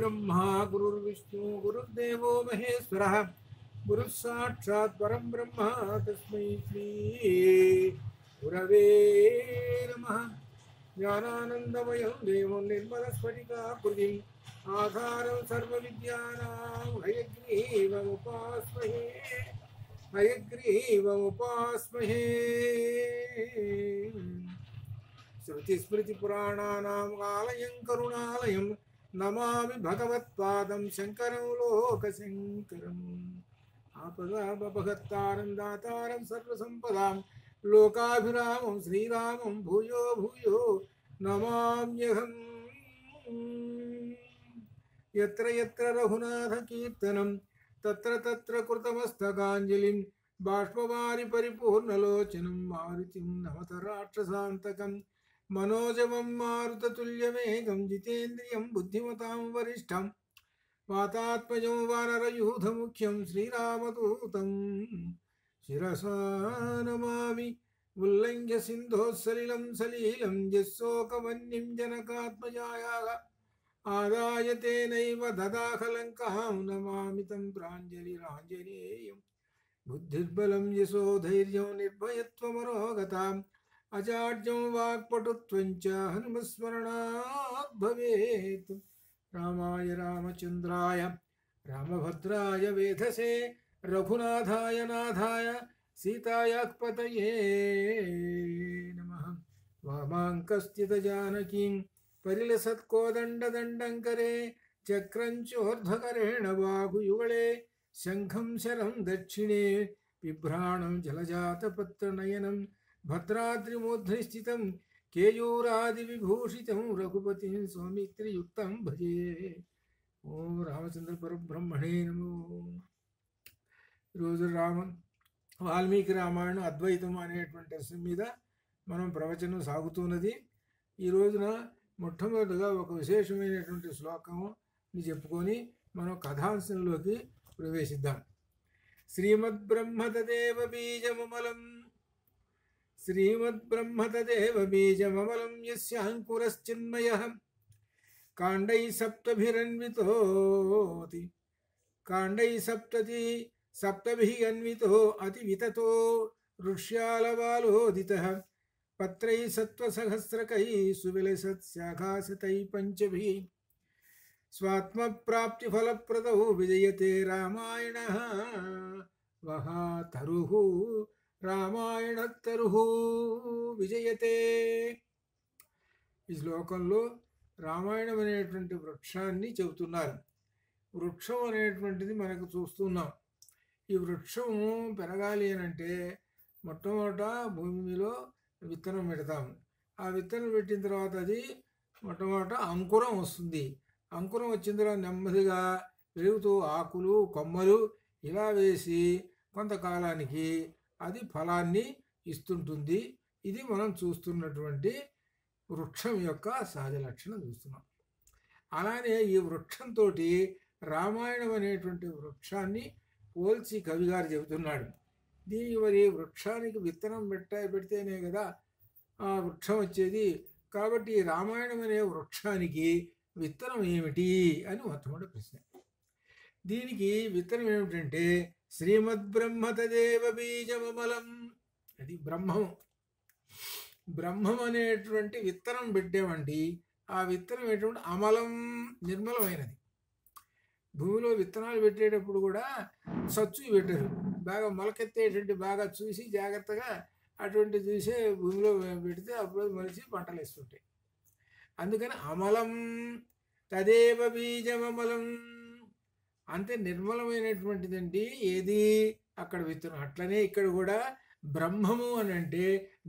गुरुर्ब्रह्मा गुरुर्विष्णु गुरुर्देवो महेश्वरः गुरुः साक्षात् परं ब्रह्म तस्मै श्री गुरवे नमः। ज्ञानानन्दमयं देवं निर्मलस्फटिकाकृतिम् आधारं सर्वविद्यानां हयग्रीवमुपास्महे हयग्रीवमुपास्महे। श्रुतिस्मृतिपुराणानाम् आलयं करुणालयं नमामि भगवत्पादं शङ्करं लोकशङ्करम्। आपदामपहत्तारं दातारं सर्वसम्पदां लोकाभिरामं श्रीरामं भूयो भूयो नमाम्यहम्। यत्र यत्र रघुनाथकीर्तनं तत्र तत्र कृतमस्तकाञ्जलिं बाष्पवारि परिपूर्णलोचनं मारुतिं नमत राक्षसान्तकं मनोजवं मारुततुल्यवेगं जितेन्द्रियं बुद्धिमतां वरिष्ठं वातात्मजं वानरयूथमुख्यं श्रीरामदूतं शिरसा नमामि। उल्लङ्घ्य सिन्धोः सलीलं यस्सोकवह्निं जनकात्मजायाः आदाय तेनैव ददाह लङ्कां नमामि तं प्राञ्जलिराञ्जनेयं। बुद्धिर्बलं यशोधैर्यं निर्भयत्वमरोगताम् अजाड्यं वाक्पटुत्वं च हनुमस्मरणात् भवेत्। रामाय रामचन्द्राय रामभद्राय वेधसे रघुनाथाय नाथाय सीतायाः पतये नमः। वामाङ्कस्थितजानकीं परिलसत्कोदण्डदण्डङ्करे चक्रं चोर्ध्वकरेण बाहुयुगळे शङ्खं शरं दक्षिणे बिभ्राणं जलजातपत्रनयनं भद्राद्रिमूर्ध्निस्थितं केयूरादिविभूषितं रघुपतिं सौमित्रियुक्तं भजे। ఓం రామచంద్ర పరబ్రహ్మణే నమో. ఈరోజు వాల్మీకి రామాయణం అద్వైతం అనేటువంటి అంశం మీద మనం ప్రవచనం సాగుతున్నది. ఈ రోజున మొట్టమొదటిగా ఒక విశేషమైనటువంటి శ్లోకంని చెప్పుకొని మనం కథాంశంలోకి ప్రవేశిద్దాం. శ్రీమద్బ్రహ్మతదేవ బీజమమలం యస్యాంకురశ్చిన్మయః काण्डै सप्तभिः अन्वितो अतिविततो ऋष्यालवालोदितः पत्रैः सत्त्वसहस्रकैः सुविलसत्शाखासतैः पञ्चभिः स्वात्मप्राप्तिफलप्रदौ विजयते रामायणः वहातरुः रामायणतरुः विजयते. ఈ శ్లోకంలో రామాయణం అనేటువంటి వృక్షాన్ని చెబుతున్నారు. వృక్షం అనేటువంటిది మనకు చూస్తున్నాం. ఈ వృక్షం పెరగాలి అని అంటే మొట్టమొదట భూమిలో విత్తనం పెడతాము. ఆ విత్తనం పెట్టిన తర్వాత అది మొట్టమొదట అంకురం వస్తుంది. అంకురం వచ్చిన తర్వాత నెమ్మదిగా పెరుగుతూ ఆకులు కొమ్మలు ఇలా వేసి కొంతకాలానికి అది ఫలాన్ని ఇస్తుంటుంది. ఇది మనం చూస్తున్నటువంటి వృక్షం యొక్క సహజ లక్షణం చూస్తున్నాం. అలానే ఈ వృక్షంతో రామాయణం అనేటువంటి వృక్షాన్ని పోల్చి కవిగారు చెబుతున్నాడు. దీనికి మరి వృక్షానికి విత్తనం పెడితేనే కదా ఆ వృక్షం వచ్చేది. కాబట్టి రామాయణం అనే వృక్షానికి విత్తనం ఏమిటి అని మొట్టమొదటి ప్రశ్న. దీనికి విత్తనం ఏమిటంటే శ్రీమద్బ్రహ్మతదేవ బీజమమలం, అది బ్రహ్మం. బ్రహ్మం అనేటువంటి విత్తనం పెట్టామండి. ఆ విత్తనం ఎటువంటి అమలం, నిర్మలమైనది. భూమిలో విత్తనాలు పెట్టేటప్పుడు కూడా సచ్చు పెట్టరు, బాగా మొలకెత్తేటువంటి బాగా చూసి జాగ్రత్తగా అటువంటి చూసే భూమిలో పెడితే అప్పుడు మలిసి పంటలు వేస్తుంటాయి. అందుకని అమలం తదేవ బీజమమలం, అంతే నిర్మలమైనటువంటిదండి ఏది అక్కడ విత్తనం. అట్లనే ఇక్కడ కూడా బ్రహ్మము అని అంటే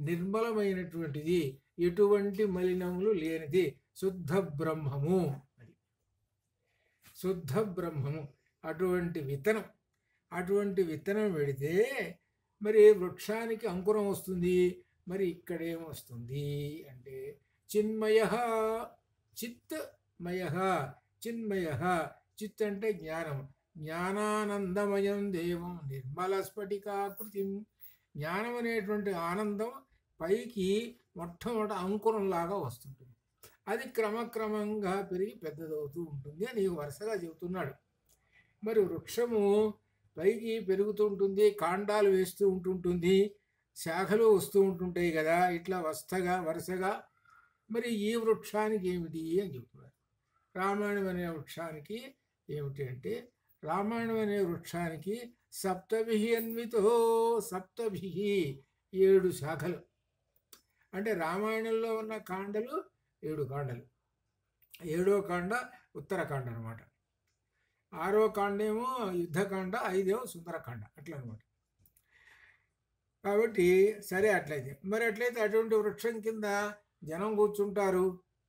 నిర్మలమైనటువంటిది, ఎటువంటి మలినములు లేనిది, శుద్ధ బ్రహ్మము. అది శుద్ధ బ్రహ్మము. అటువంటి విత్తనం పెడితే మరి వృక్షానికి అంకురం వస్తుంది. మరి ఇక్కడేమొస్తుంది అంటే చిన్మయః, చిత్మయః, చిన్మయః. చిత్ అంటే జ్ఞానం, జ్ఞానానందమయం దేవం నిర్మల స్ఫటికాకృతిం. జ్ఞానం అనేటువంటి ఆనందం పైకి మొట్టమొదటి అంకురంలాగా వస్తుంటుంది. అది క్రమక్రమంగా పెరిగి పెద్దదవుతూ ఉంటుంది అని వరుసగా చెబుతున్నాడు. మరి వృక్షము పైకి పెరుగుతూ ఉంటుంది, కాండాలు వేస్తూ ఉంటుంటుంది, శాఖలు వస్తూ ఉంటుంటాయి కదా, ఇట్లా వరుసగా. మరి ఈ వృక్షానికి ఏమిటి అని చెబుతున్నారు. రామాయణం అనే వృక్షానికి ఏమిటి అంటే, రామాయణం అనే వృక్షానికి సప్తభిః అన్వితో, సప్తభిః 7 శాఖలు. అంటే రామాయణంలో ఉన్న కాండలు 7 కాండలు. 7వ కాండ ఉత్తరకాండ అనమాట, 6వ కాండేమో యుద్ధకాండ, 5ఏమో సుందరకాండ, అట్లా అనమాట. కాబట్టి సరే అట్లయితే అటువంటి వృక్షం కింద జనం కూర్చుంటారు,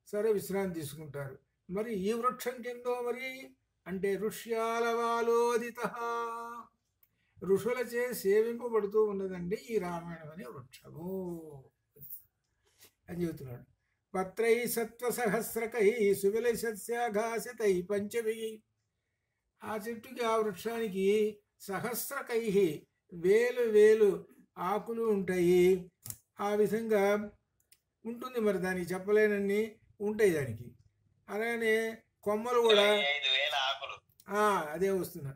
సరే విశ్రాంతి తీసుకుంటారు. మరి ఈ వృక్షం కింద మరి అంటే ఋష్యాలవాలోదిత, ఋషులచే సేవింపబడుతూ ఉన్నదండి ఈ రామాయణం అనే వృక్షము అని చెబుతున్నాడు. పత్రై సత్వసహస్రకై సువిలసస్యాఘాసితై పంచభిః, ఆ చెట్టుకి ఆ వృక్షానికి సహస్రకై వేలు ఆకులు ఉంటాయి. ఆ విధంగా ఉంటుంది. మరి దానికి చెప్పలేనన్ని ఉంటాయి దానికి. అలానే కొమ్మలు కూడా అదే వస్తున్నా,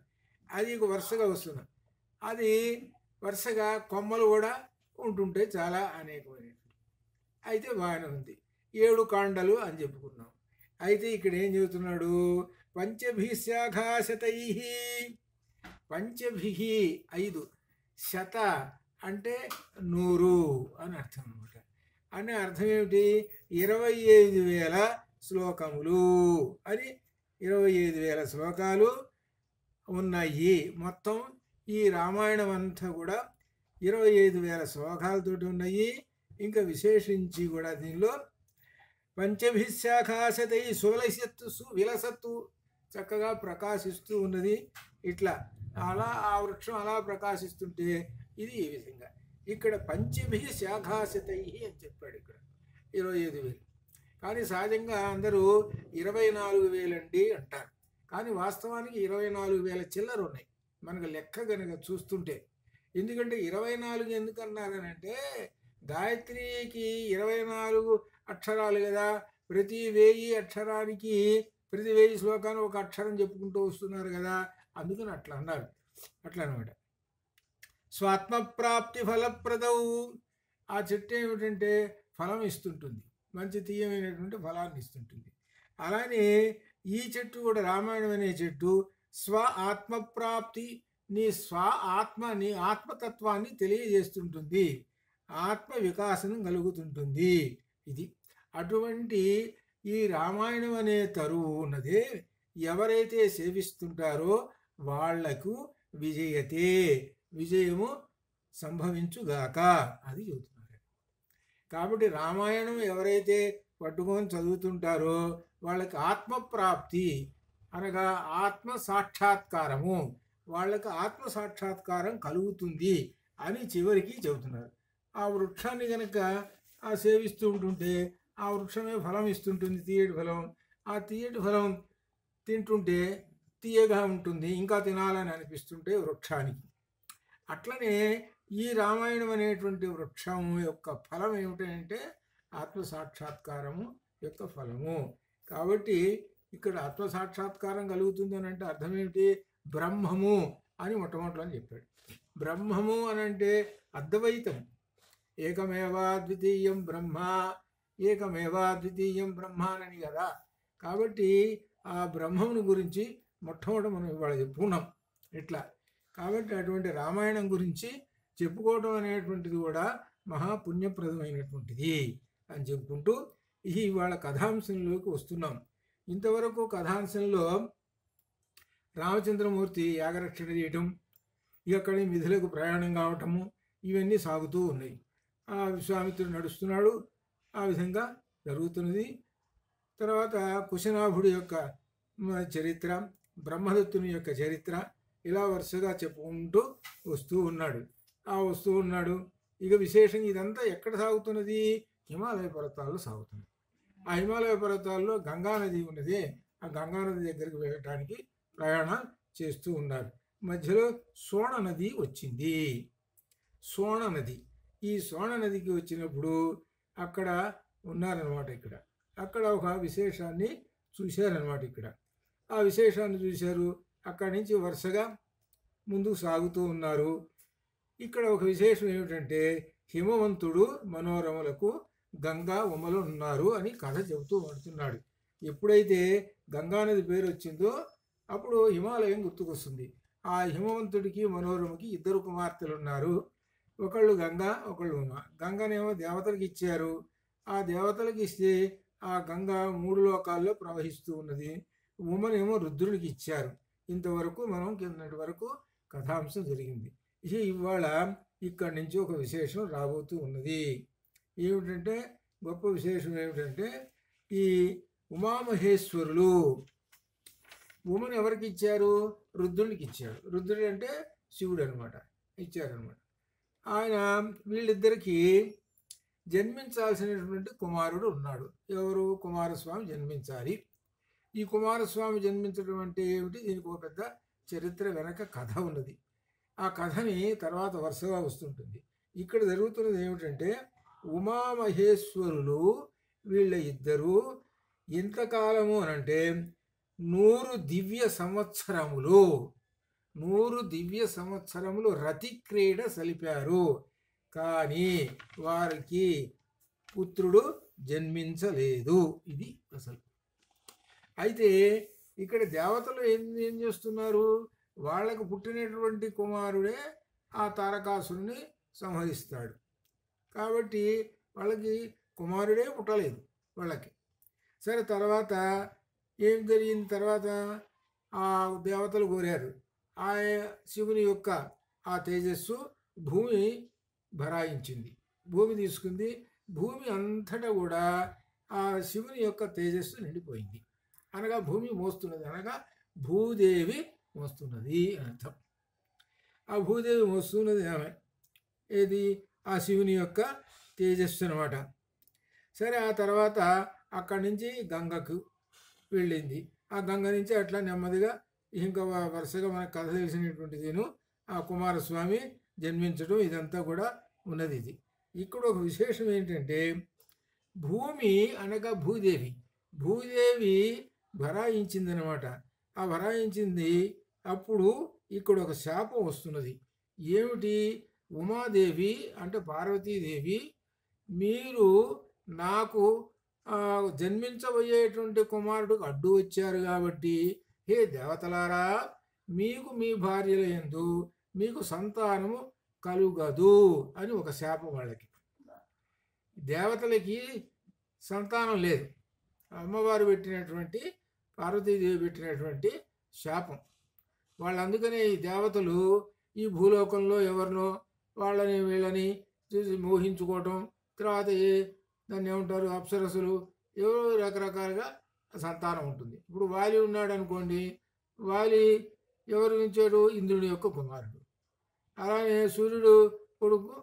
అది వరుసగా వస్తున్నా, అది వరుసగా కొమ్మలు కూడా ఉంటుంటాయి చాలా అనేకమైన. అయితే బాగానే ఉంది, 7 కాండలు అని చెప్పుకున్నాం. అయితే ఇక్కడ ఏం చెబుతున్నాడు, పంచభిః శాఖాశతైః, పంచభిః 5, శత అంటే 100 అని అర్థం అనమాట. అనే అర్థం ఏమిటి, 25,000 శ్లోకములు అని. 25,000 శ్లోకాలు ఉన్నాయి. మొత్తం ఈ రామాయణం అంతా కూడా 25,000 శ్లోకాలతోటి ఉన్నాయి. ఇంకా విశేషించి కూడా దీనిలో పంచభిః శాఖాశతై సువిలసత్తు చక్కగా ప్రకాశిస్తూ ఉన్నది. ఇట్లా అలా ఆ వృక్షం అలా ప్రకాశిస్తుంటే ఇది ఈ విధంగా. ఇక్కడ పంచభిః శాఖాశతై అని చెప్పాడు. ఇక్కడ 25,000, కానీ సహజంగా అందరూ 24,000 అండి అంటారు. కానీ వాస్తవానికి 24,000 చిల్లర ఉన్నాయి మనకు లెక్క కనుక చూస్తుంటే. ఎందుకంటే 24 ఎందుకన్నారనంటే, గాయత్రికి 24 అక్షరాలు కదా, ప్రతి 1000 అక్షరానికి ప్రతి 1000 శ్లోకాన్ని ఒక అక్షరం చెప్పుకుంటూ వస్తున్నారు కదా, అందుకని అట్లా అన్నారు. అట్లా అనమాట. స్వాత్మప్రాప్తి ఫలప్రదవు, ఆ చెట్టు ఏమిటంటే ఫలం ఇస్తుంటుంది, మంచి తీయమైనటువంటి ఫలాన్ని ఇస్తుంటుంది. అలానే ఈ చెట్టు కూడా, రామాయణం అనే చెట్టు స్వ ఆత్మప్రాప్తి, నీ నీ ఆత్మతత్వాన్ని తెలియజేస్తుంటుంది, ఆత్మ వికాసనం కలుగుతుంటుంది. ఇది అటువంటి ఈ రామాయణం అనే తరువు ఉన్నదే ఎవరైతే సేవిస్తుంటారో వాళ్లకు విజయము సంభవించుగాక అది చెబుతున్నారు. కాబట్టి రామాయణం ఎవరైతే పట్టుకొని చదువుతుంటారో వాళ్ళకి ఆత్మప్రాప్తి అనగా ఆత్మ సాక్షాత్కారము, వాళ్ళకి ఆత్మ సాక్షాత్కారం కలుగుతుంది అని చివరికి చెబుతున్నారు. ఆ వృక్షాన్ని కనుక సేవిస్తూ ఉంటుంటే ఆ వృక్షమే ఫలం ఇస్తుంటుంది, తీయటి ఫలం. ఆ తీయటి ఫలం తింటుంటే తీయగా ఉంటుంది, ఇంకా తినాలని అనిపిస్తుంటే వృక్షానికి. అట్లనే ఈ రామాయణం అనేటువంటి వృక్షం యొక్క ఫలం ఏమిటంటే ఆత్మసాక్షాత్కారము యొక్క ఫలము. కాబట్టి ఇక్కడ ఆత్మసాక్షాత్కారం కలుగుతుంది అని అంటే అర్థం ఏమిటి, బ్రహ్మము అని మొట్టమొదటి అని చెప్పాడు. బ్రహ్మము అని అంటే అద్వైతం, ఏకమేవా ద్వితీయం బ్రహ్మ, ఏకమేవా ద్వితీయం బ్రహ్మ అని కదా. కాబట్టి ఆ బ్రహ్మమును గురించి మొట్టమొదటి మనం ఇవాళ చెప్పుకున్నాం ఇట్లా. కాబట్టి అటువంటి రామాయణం గురించి చెప్పుకోవడం అనేటువంటిది కూడా మహాపుణ్యప్రదమైనటువంటిది అని చెప్పుకుంటూ ఇవాళ కథాంశంలోకి వస్తున్నాం. ఇంతవరకు కథాంశంలో రామచంద్రమూర్తి యాగరక్షణ చేయటం, ఇక్కడి మిథులకు ప్రయాణం కావటము, ఇవన్నీ సాగుతూ ఉన్నాయి. ఆ విశ్వామిత్రుడు నడుస్తున్నాడు, ఆ విధంగా జరుగుతున్నది. తర్వాత కుశనాభుడి యొక్క చరిత్ర, బ్రహ్మదత్తుని యొక్క చరిత్ర, ఇలా వరుసగా చెప్పుకుంటూ వస్తూ ఉన్నాడు. ఇక విశేషంగా ఇదంతా ఎక్కడ సాగుతున్నది, హిమాలయ పర్వతాల్లో సాగుతుంది. ఆ హిమాలయ పర్వతాల్లో గంగానది ఉన్నది, ఆ గంగానది దగ్గరికి వెళ్ళటానికి ప్రయాణం చేస్తూ ఉన్నారు. మధ్యలో సోణ నది వచ్చింది. ఈ సోణ నదికి వచ్చినప్పుడు అక్కడ ఉన్నారనమాట. ఇక్కడ అక్కడ ఒక విశేషాన్ని చూశారనమాట. ఇక్కడ ఆ విశేషాన్ని చూశారు. అక్కడి నుంచి వరుసగా ముందుకు సాగుతూ ఉన్నారు. ఇక్కడ ఒక విశేషం ఏమిటంటే హిమవంతుడు మనోరమలకు గంగా ఉమలు ఉన్నారు అని కథ చెబుతూ పడుతున్నాడు. ఎప్పుడైతే గంగానది పేరు వచ్చిందో అప్పుడు హిమాలయం గుర్తుకొస్తుంది. ఆ హిమవంతుడికి మనోరమకి ఇద్దరు కుమార్తెలు ఉన్నారు. ఒకళ్ళు గంగ, ఒకళ్ళు ఉమ. గంగనేమో దేవతలకు ఇచ్చారు. ఆ దేవతలకు ఇస్తే ఆ గంగ 3 లోకాల్లో ప్రవహిస్తూ ఉన్నది. ఉమనేమో రుద్రునికి ఇచ్చారు. ఇంతవరకు మనం కిందటి వరకు కథాంశం జరిగింది. ఇవాళ ఇక్కడి నుంచి ఒక విశేషం రాబోతూ ఉన్నది. ఏమిటంటే గొప్ప విశేషం ఏమిటంటే ఈ ఉమామహేశ్వరులు ఉమను ఎవరికి ఇచ్చారు? రుద్రునికి ఇచ్చారు. రుద్రుడు అంటే శివుడు అనమాట, ఇచ్చారనమాట. ఆయన వీళ్ళిద్దరికీ జన్మించాల్సినటువంటి కుమారుడు ఉన్నాడు. ఎవరు? కుమారస్వామి జన్మించాలి. ఈ కుమారస్వామి జన్మించడం అంటే ఏమిటి? దీనికి ఒక పెద్ద చరిత్ర వెనక కథ ఉన్నది. ఆ కథని తర్వాత వరుసగా వస్తుంటుంది. ఇక్కడ జరుగుతున్నది ఏమిటంటే ఉమామహేశ్వరులు వీళ్ళ ఇద్దరు ఎంతకాలము అనంటే 100 దివ్య సంవత్సరములు 100 దివ్య సంవత్సరములు రతిక్రీడ సలిపారు. కానీ వారికి పుత్రుడు జన్మించలేదు. ఇది అసలు. అయితే ఇక్కడ దేవతలు ఏం చేస్తున్నారు? వాళ్ళకు పుట్టినటువంటి కుమారుడే ఆ తారకాసురుని సంహరిస్తాడు. కాబట్టి వాళ్ళకి కుమారుడే పుట్టలేదు వాళ్ళకి. సరే, తర్వాత ఏం జరిగింది? తర్వాత ఆ దేవతలు కోరారు ఆ శివుని యొక్క ఆ తేజస్సు భూమి భరాయించింది. భూమి తీసుకుంది. భూమి అంతటా కూడా ఆ శివుని యొక్క తేజస్సు నిండిపోయింది. అనగా భూమి మోస్తున్నది, అనగా భూదేవి మోస్తున్నది అని అర్థం. ఆ భూదేవి మోస్తున్నది ఆమె ఏది? ఆ శివుని యొక్క తేజస్సు అనమాట. సరే, ఆ తర్వాత అక్కడి నుంచి గంగకు వెళ్ళింది. ఆ గంగ నుంచి అట్లా నెమ్మదిగా ఇంకా వరుసగా మనకు కథ తెలిసినటువంటిదిను ఆ కుమారస్వామి జన్మించడం ఇదంతా కూడా ఉన్నది. ఇది ఇక్కడ ఒక విశేషం ఏంటంటే భూమి అనగా భూదేవి భరాయించిందనమాట. ఆ భరాయించింది. అప్పుడు ఇక్కడ ఒక శాపం వస్తున్నది. ఏమిటి? ఉమాదేవి అంటే పార్వతీదేవి, మీరు నాకు జన్మించబోయేటువంటి కుమారుడికి అడ్డు వచ్చారు కాబట్టి హే దేవతలారా, మీకు మీ భార్యల యందు మీకు సంతానము కలుగదు అని ఒక శాపం వాళ్ళకి. దేవతలకి సంతానం లేదు. అమ్మవారు పెట్టినటువంటి, పార్వతీదేవి పెట్టినటువంటి శాపం. వాళ్ళు అందుకనే ఈ దేవతలు ఈ భూలోకంలో ఎవరినో వాళ్ళని వీళ్ళని చూసి మోహించుకోవటం, తర్వాత దాన్ని ఏమంటారు అప్సరసులు, ఎవరో రకరకాలుగా సంతానం ఉంటుంది. ఇప్పుడు వాలి ఉన్నాడు అనుకోండి, వాలి ఎవరు నుంచాడు? ఇంద్రుని యొక్క కుమారుడు. అలానే సూర్యుడు కొడుకు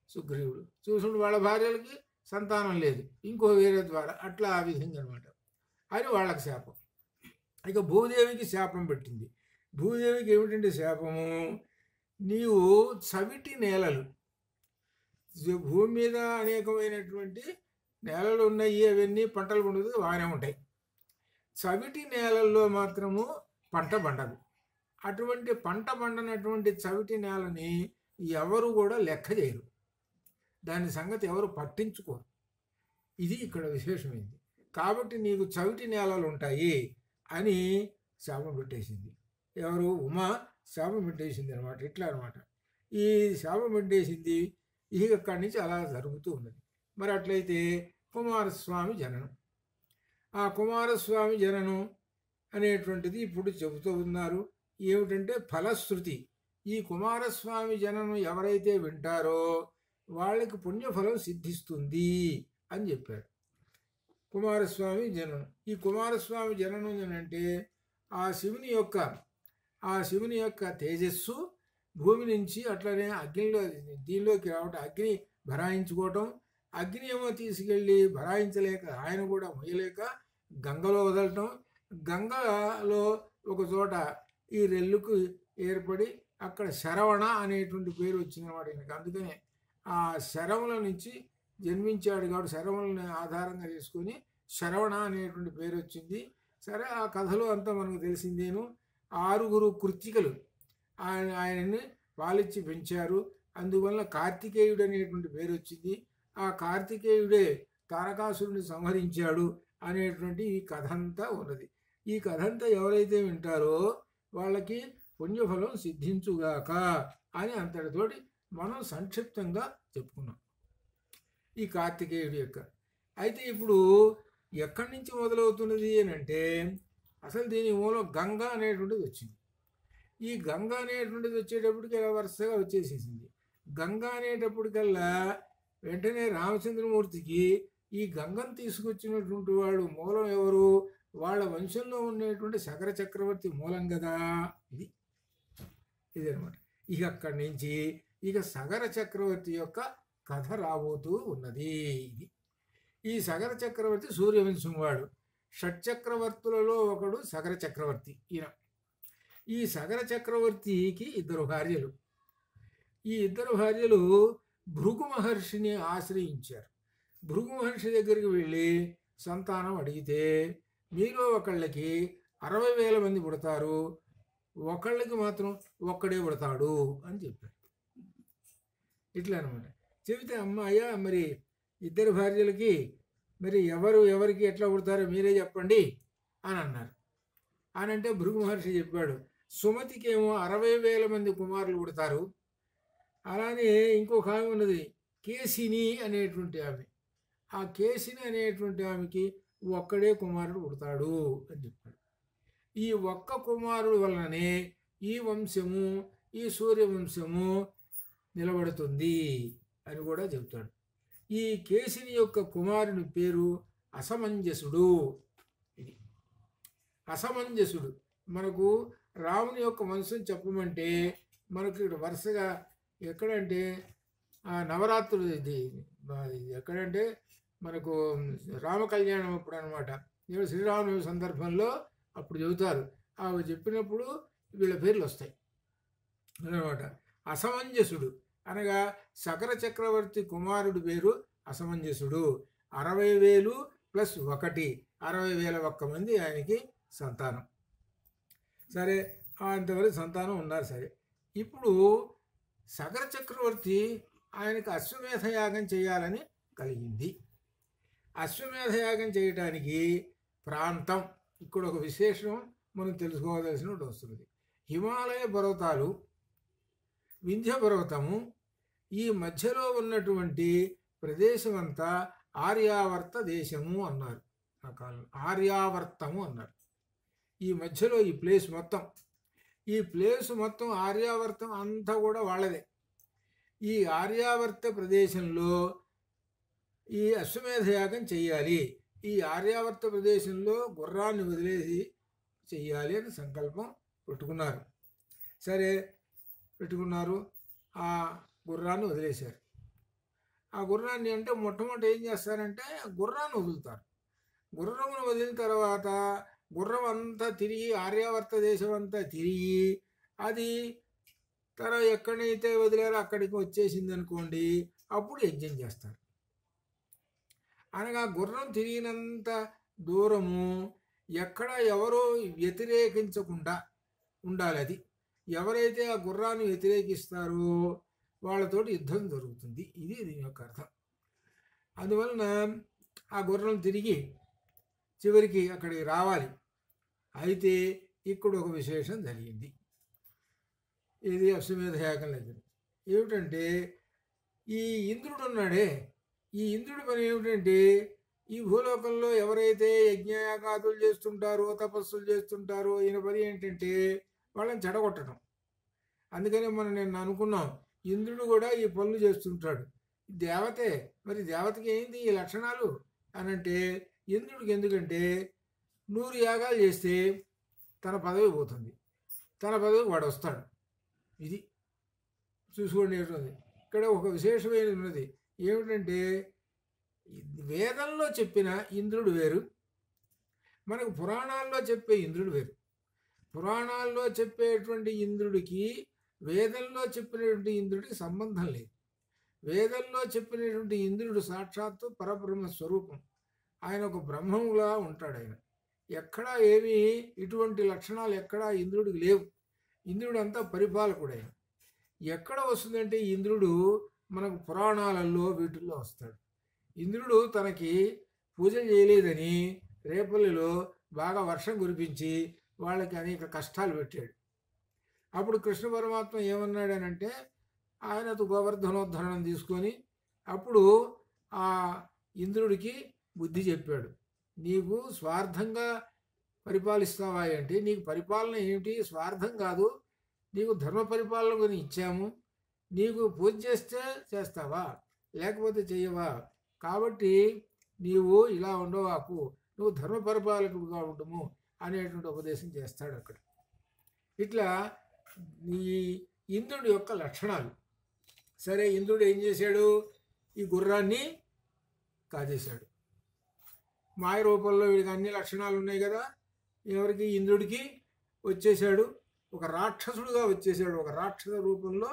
సుగ్రీవుడు. చూసుడు వాళ్ళ భార్యలకి సంతానం లేదు, ఇంకో వేరే ద్వారా అట్లా ఆ విధంగా అనమాట. అని వాళ్ళకి శాపం. ఇక భూదేవికి శాపం పెట్టింది. భూదేవికి ఏమిటంటే శాపము, నీవు చవిటి నేలలు, భూమి మీద అనేకమైనటువంటి నేలలు ఉన్నాయి, అవన్నీ పంటలు పండుతుంది బాగానే ఉంటాయి. చవిటి నేలల్లో మాత్రము పంట పండదు. అటువంటి పంట పండనటువంటి చవిటి నేలని ఎవరు కూడా లెక్క చేయరు, దాని సంగతి ఎవరు పట్టించుకోరు. ఇది ఇక్కడ విశేషమైంది. కాబట్టి నీకు చవిటి నేలలు ఉంటాయి అని శాపం పెట్టేసింది. ఎవరు? ఉమా శాపం పెట్టేసింది అనమాట. ఇట్లా అనమాట. ఈ శాపం పెట్టేసింది. ఇక అక్కడి నుంచి అలా జరుగుతూ ఉన్నది. మరి అట్లయితే కుమారస్వామి జననం, ఆ కుమారస్వామి జననం అనేటువంటిది ఇప్పుడు చెబుతూ ఉన్నారు. ఏమిటంటే ఫలశ్రుతి. ఈ కుమారస్వామి జననం ఎవరైతే వింటారో వాళ్ళకి పుణ్యఫలం సిద్ధిస్తుంది అని చెప్పారు. కుమారస్వామి జననం. ఈ కుమారస్వామి జననం అంటే ఆ శివుని యొక్క తేజస్సు భూమి నుంచి అట్లనే అగ్నిలో దీనిలోకి రావటం, అగ్ని భరాయించుకోవటం, అగ్ని ఏమో తీసుకెళ్ళి భరాయించలేక ఆయన కూడా మొయ్యలేక గంగలో వదలటం, గంగలో ఒక చోట ఈ రెల్లుకు ఏర్పడి అక్కడ శరవణ అనేటువంటి పేరు వచ్చిందన్నమాట ఈయనకి. అందుకనే ఆ శరవుల నుంచి జన్మించాడు కాబట్టి శరవులని ఆధారంగా చేసుకొని శరవణ అనేటువంటి పేరు వచ్చింది. సరే, ఆ కథలో అంతా మనకు తెలిసిందేను. 6 కృత్తికలు ఆయనని పాలిచ్చి పెంచారు. అందువల్ల కార్తికేయుడు అనేటువంటి పేరు వచ్చింది. ఆ కార్తికేయుడే తారకాసురుని సంహరించాడు అనేటువంటి ఈ కథ అంతా ఉన్నది. ఈ కథ అంతా ఎవరైతే వింటారో వాళ్ళకి పుణ్యఫలం సిద్ధించుగాక అని అంతటితోటి మనం సంక్షిప్తంగా చెప్పుకున్నాం ఈ కార్తికేయుడి యొక్క. అయితే ఇప్పుడు ఎక్కడి నుంచి మొదలవుతున్నది అని అంటే, అసలు దీని మూలం గంగ అనేటువంటిది వచ్చింది. ఈ గంగ అనేటువంటిది వచ్చేటప్పటికి ఇలా వరుసగా వచ్చేసేసింది. గంగ అనేటప్పటికల్లా వెంటనే రామచంద్రమూర్తికి ఈ గంగను తీసుకొచ్చినటువంటి వాడు మూలం ఎవరు? వాళ్ళ వంశంలో ఉండేటువంటి సగర చక్రవర్తి మూలం కదా. ఇదనమాట. ఇక అక్కడి నుంచి ఇక సగర చక్రవర్తి యొక్క కథ రాబోతూ ఉన్నది. ఇది ఈ సగర చక్రవర్తి సూర్యవంశం వాడు. షట్చక్రవర్తులలో ఒకడు సగర చక్రవర్తి. ఈయన ఈ సగర చక్రవర్తికి 2 భార్యలు. ఈ 2 భార్యలు భృగు మహర్షిని ఆశ్రయించారు. భృగు మహర్షి దగ్గరికి వెళ్ళి సంతానం అడిగితే, మీలో ఒకళ్ళకి 60,000 మంది పుడతారు, ఒకళ్ళకి మాత్రం ఒక్కడే పుడతాడు అని చెప్పారు. ఇట్లా అనమాట. చెబితే, అయ్యా మరి 2 భార్యలకి మరి ఎవరికి ఎట్లా పుడతారో మీరే చెప్పండి అని అన్నారు. అని అంటే భృగు మహర్షి చెప్పాడు, సుమతికేమో 60,000 మంది కుమారులు పుడతారు. అలానే ఇంకొక ఆమె ఉన్నది, కేసిని అనేటువంటి ఆమె. ఆ కేసిని అనేటువంటి ఆమెకి ఒక్కడే కుమారుడు పుడతాడు అని చెప్పాడు. ఈ ఒక్క కుమారుడు వలననే ఈ వంశము, ఈ సూర్యవంశము నిలబడుతుంది అని కూడా చెబుతాడు. ఈ కేసిని యొక్క కుమారుని పేరు అసమంజసుడు. ఇది అసమంజసుడు. మనకు రాముని యొక్క వంశం చెప్పమంటే మనకు ఇక్కడ వరుసగా ఎక్కడంటే నవరాత్రులు, ఇది ఎక్కడంటే మనకు రామ కళ్యాణం అప్పుడు అనమాట. ఇప్పుడు శ్రీరామనవమి సందర్భంలో అప్పుడు చెబుతారు. అవి చెప్పినప్పుడు వీళ్ళ పేర్లు వస్తాయి అన్నమాట. అసమంజసుడు అనగా సగర చక్రవర్తి కుమారుడి పేరు అసమంజసుడు. 60,000 + 1 60,001 మంది ఆయనకి సంతానం. సరే, అంతవరకు సంతానం ఉన్నారు. సరే, ఇప్పుడు సగర చక్రవర్తి ఆయనకు అశ్వమేధ యాగం చేయాలని కలిగింది. అశ్వమేధ యాగం చేయటానికి ప్రాంతం, ఇక్కడ ఒక విశేషం మనం తెలుసుకోవాల్సిన వస్తుంది. హిమాలయ పర్వతాలు, వింధ్య పర్వతము, ఈ మధ్యలో ఉన్నటువంటి ప్రదేశం అంతా ఆర్యావర్త దేశము అన్నారు. ఆ కాలంలో ఆర్యావర్తము అన్నారు. ఈ మధ్యలో ఈ ప్లేస్ మొత్తం ఆర్యావర్తం అంతా కూడా వాళ్ళదే. ఈ ఆర్యావర్త ప్రదేశంలో ఈ అశ్వమేధ యాగం చెయ్యాలి. ఈ ఆర్యావర్త ప్రదేశంలో గుర్రాన్ని వదిలేసి చెయ్యాలి అని సంకల్పం పెట్టుకున్నారు. సరే, పెట్టుకున్నారు. ఆ గుర్రాన్ని వదిలేశారు. ఆ గుర్రాన్ని అంటే మొట్టమొదటి ఏం చేస్తారంటే గుర్రాన్ని వదులుతారు. గుర్రమును వదిలిన తర్వాత గుర్రం అంతా తిరిగి ఆర్యావర్త దేశం అంతా తిరిగి అది ఎక్కడైతే వదిలేరో అక్కడికి వచ్చేసింది అనుకోండి, అప్పుడు యజ్ఞం చేస్తారు. అనగా గుర్రం తిరిగినంత దూరము ఎక్కడ ఎవరో వ్యతిరేకించకుండా ఉండాలి. అది ఎవరైతే ఆ గుర్రాన్ని వ్యతిరేకిస్తారో వాళ్ళతోటి యుద్ధం జరుగుతుంది. ఇది దీని యొక్క అర్థం. అందువలన ఆ గుర్రం తిరిగి చివరికి అక్కడికి రావాలి. అయితే ఇక్కడ ఒక విశేషం జరిగింది. ఇది అశ్వమేధ యాగం దగ్గర ఏమిటంటే, ఈ ఇంద్రుడు ఉన్నాడే, ఈ ఇంద్రుడి పని ఏమిటంటే, ఈ భూలోకంలో ఎవరైతే యజ్ఞయాగాదులు చేస్తుంటారో, తపస్సులు చేస్తుంటారో, ఈయన పని ఏంటంటే వాళ్ళని చెడగొట్టడం. అందుకనే నేను అనుకున్నాం, ఇంద్రుడు కూడా ఈ పనులు చేస్తుంటాడు. దేవతే, మరి దేవతకి ఏంది ఈ లక్షణాలు అని అంటే, ఇంద్రుడికి ఎందుకంటే 100 యాగాలు చేస్తే తన పదవి పోతుంది, తన పదవి వాడు వస్తాడు. ఇది చూసుకోండి. ఏంటది ఇక్కడ ఒక విశేషమైన ఉన్నది ఏమిటంటే, వేదంలో చెప్పిన ఇంద్రుడు వేరు, మనకు పురాణాల్లో చెప్పే ఇంద్రుడు వేరు. పురాణాల్లో చెప్పేటువంటి ఇంద్రుడికి వేదంలో చెప్పినటువంటి ఇంద్రుడికి సంబంధం లేదు. వేదంలో చెప్పినటువంటి ఇంద్రుడు సాక్షాత్తు పరబ్రహ్మ స్వరూపం. ఆయన ఒక బ్రహ్మములా ఉంటాడు. ఆయన ఎక్కడా ఏమీ ఇటువంటి లక్షణాలు ఎక్కడా ఇంద్రుడికి లేవు. ఇంద్రుడు అంతా పరిపాలకుడు. ఆయన ఎక్కడ వస్తుందంటే ఇంద్రుడు మనకు పురాణాలలో వీటిల్లో వస్తాడు. ఇంద్రుడు తనకి పూజ చేయలేదని రేపల్లిలో బాగా వర్షం కురిపించి వాళ్ళకి అనేక కష్టాలు పెట్టాడు. అప్పుడు కృష్ణ పరమాత్మ ఏమన్నాడనంటే ఆయనతో గోవర్ధనోద్ధరణం తీసుకొని అప్పుడు ఆ ఇంద్రుడికి బుద్ధి చెప్పాడు. నీకు స్వార్థంగా పరిపాలిస్తావా అంటే నీకు పరిపాలన ఏమిటి, స్వార్థం కాదు, నీకు ధర్మ పరిపాలన కొని ఇచ్చాము, నీకు పూజ చేస్తే చేస్తావా లేకపోతే చెయ్యవా, కాబట్టి నీవు ఇలా ఉండవాకు, నువ్వు ధర్మ పరిపాలకుడుగా ఉండము అనేటువంటి ఉపదేశం చేస్తాడు అక్కడ. ఇట్లా ఈ ఇంద్రుడి యొక్క లక్షణాలు. సరే, ఇంద్రుడు ఏం చేశాడు, ఈ గుర్రాన్ని కాజేశాడు. మాయ రూపంలో వీడికి అన్ని లక్షణాలు ఉన్నాయి కదా, ఎవరికి ఇంద్రుడికి వచ్చేసాడు, ఒక రాక్షసుడుగా వచ్చేసాడు, ఒక రాక్షస రూపంలో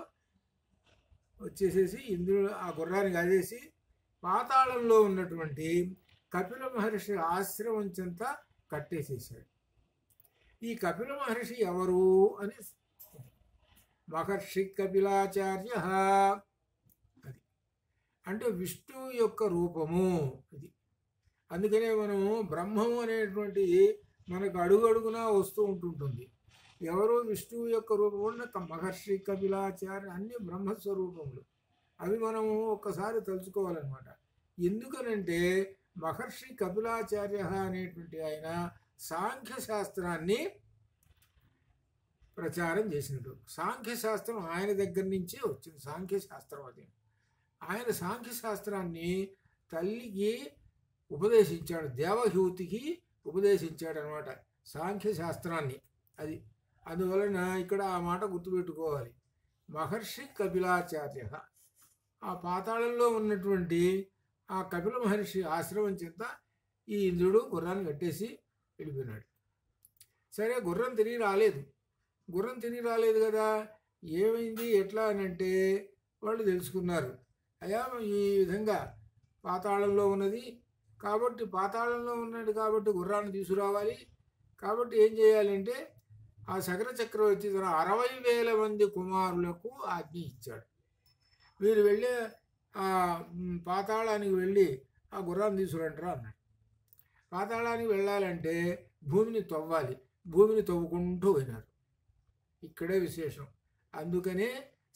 వచ్చేసేసి ఇంద్రుడు ఆ గుర్రాన్ని కాజేసి పాతాళంలో ఉన్నటువంటి కపిల మహర్షి ఆశ్రమం చెంత కట్టేసేసాడు. ఈ కపిల మహర్షి ఎవరు అని, మహర్షి కపిలాచార్య, అది అంటే విష్ణువు యొక్క రూపము ఇది. అందుకనే మనము బ్రహ్మము అనేటువంటి మనకు అడుగడుగునా వస్తూ ఉంటుంటుంది. ఎవరు విష్ణువు యొక్క రూపం ఉన్న మహర్షి కపిలాచార్య అన్ని బ్రహ్మస్వరూపములు. అవి మనము ఒక్కసారి తలుచుకోవాలన్నమాట. ఎందుకనంటే మహర్షి కపిలాచార్య అనేటువంటి ఆయన సాంఖ్యశాస్త్రాన్ని ప్రచారం చేసినట్టు. సాంఖ్యశాస్త్రం ఆయన దగ్గర నుంచే వచ్చింది. సాంఖ్యశాస్త్రం అది. ఆయన సాంఖ్యశాస్త్రాన్ని తల్లికి ఉపదేశించాడు, దేవహూతికి ఉపదేశించాడు అనమాట సాంఖ్యశాస్త్రాన్ని. అది అందువలన ఇక్కడ ఆ మాట గుర్తుపెట్టుకోవాలి. మహర్షి కపిలాచార్య, ఆ పాతాళంలో ఉన్నటువంటి ఆ కపిల మహర్షి ఆశ్రమం చెంత ఈ ఇంద్రుడు గుర్రాన్ని కట్టేసి వెళ్ళిపోయినాడు. సరే, గుర్రం తిరిగి రాలేదు కదా, ఏమైంది ఎట్లా అని అంటే వాళ్ళు తెలుసుకున్నారు. అయ్యా, ఈ విధంగా పాతాళంలో ఉన్నది కాబట్టి, పాతాళంలో ఉన్నది కాబట్టి గుర్రాన్ని తీసుకురావాలి. కాబట్టి ఏం చేయాలంటే ఆ సగర చక్రవర్తి తన 60,000 మంది కుమారులకు ఆజ్ఞ ఇచ్చాడు. వీరు వెళ్ళే ఆ పాతాళానికి వెళ్ళి ఆ గుర్రాన్ని తీసుకురంటారా అన్నాడు. పాతాళానికి వెళ్ళాలంటే భూమిని తవ్వాలి. భూమిని తవ్వుకుంటూ పోయినారు. ఇక్కడే విశేషం. అందుకనే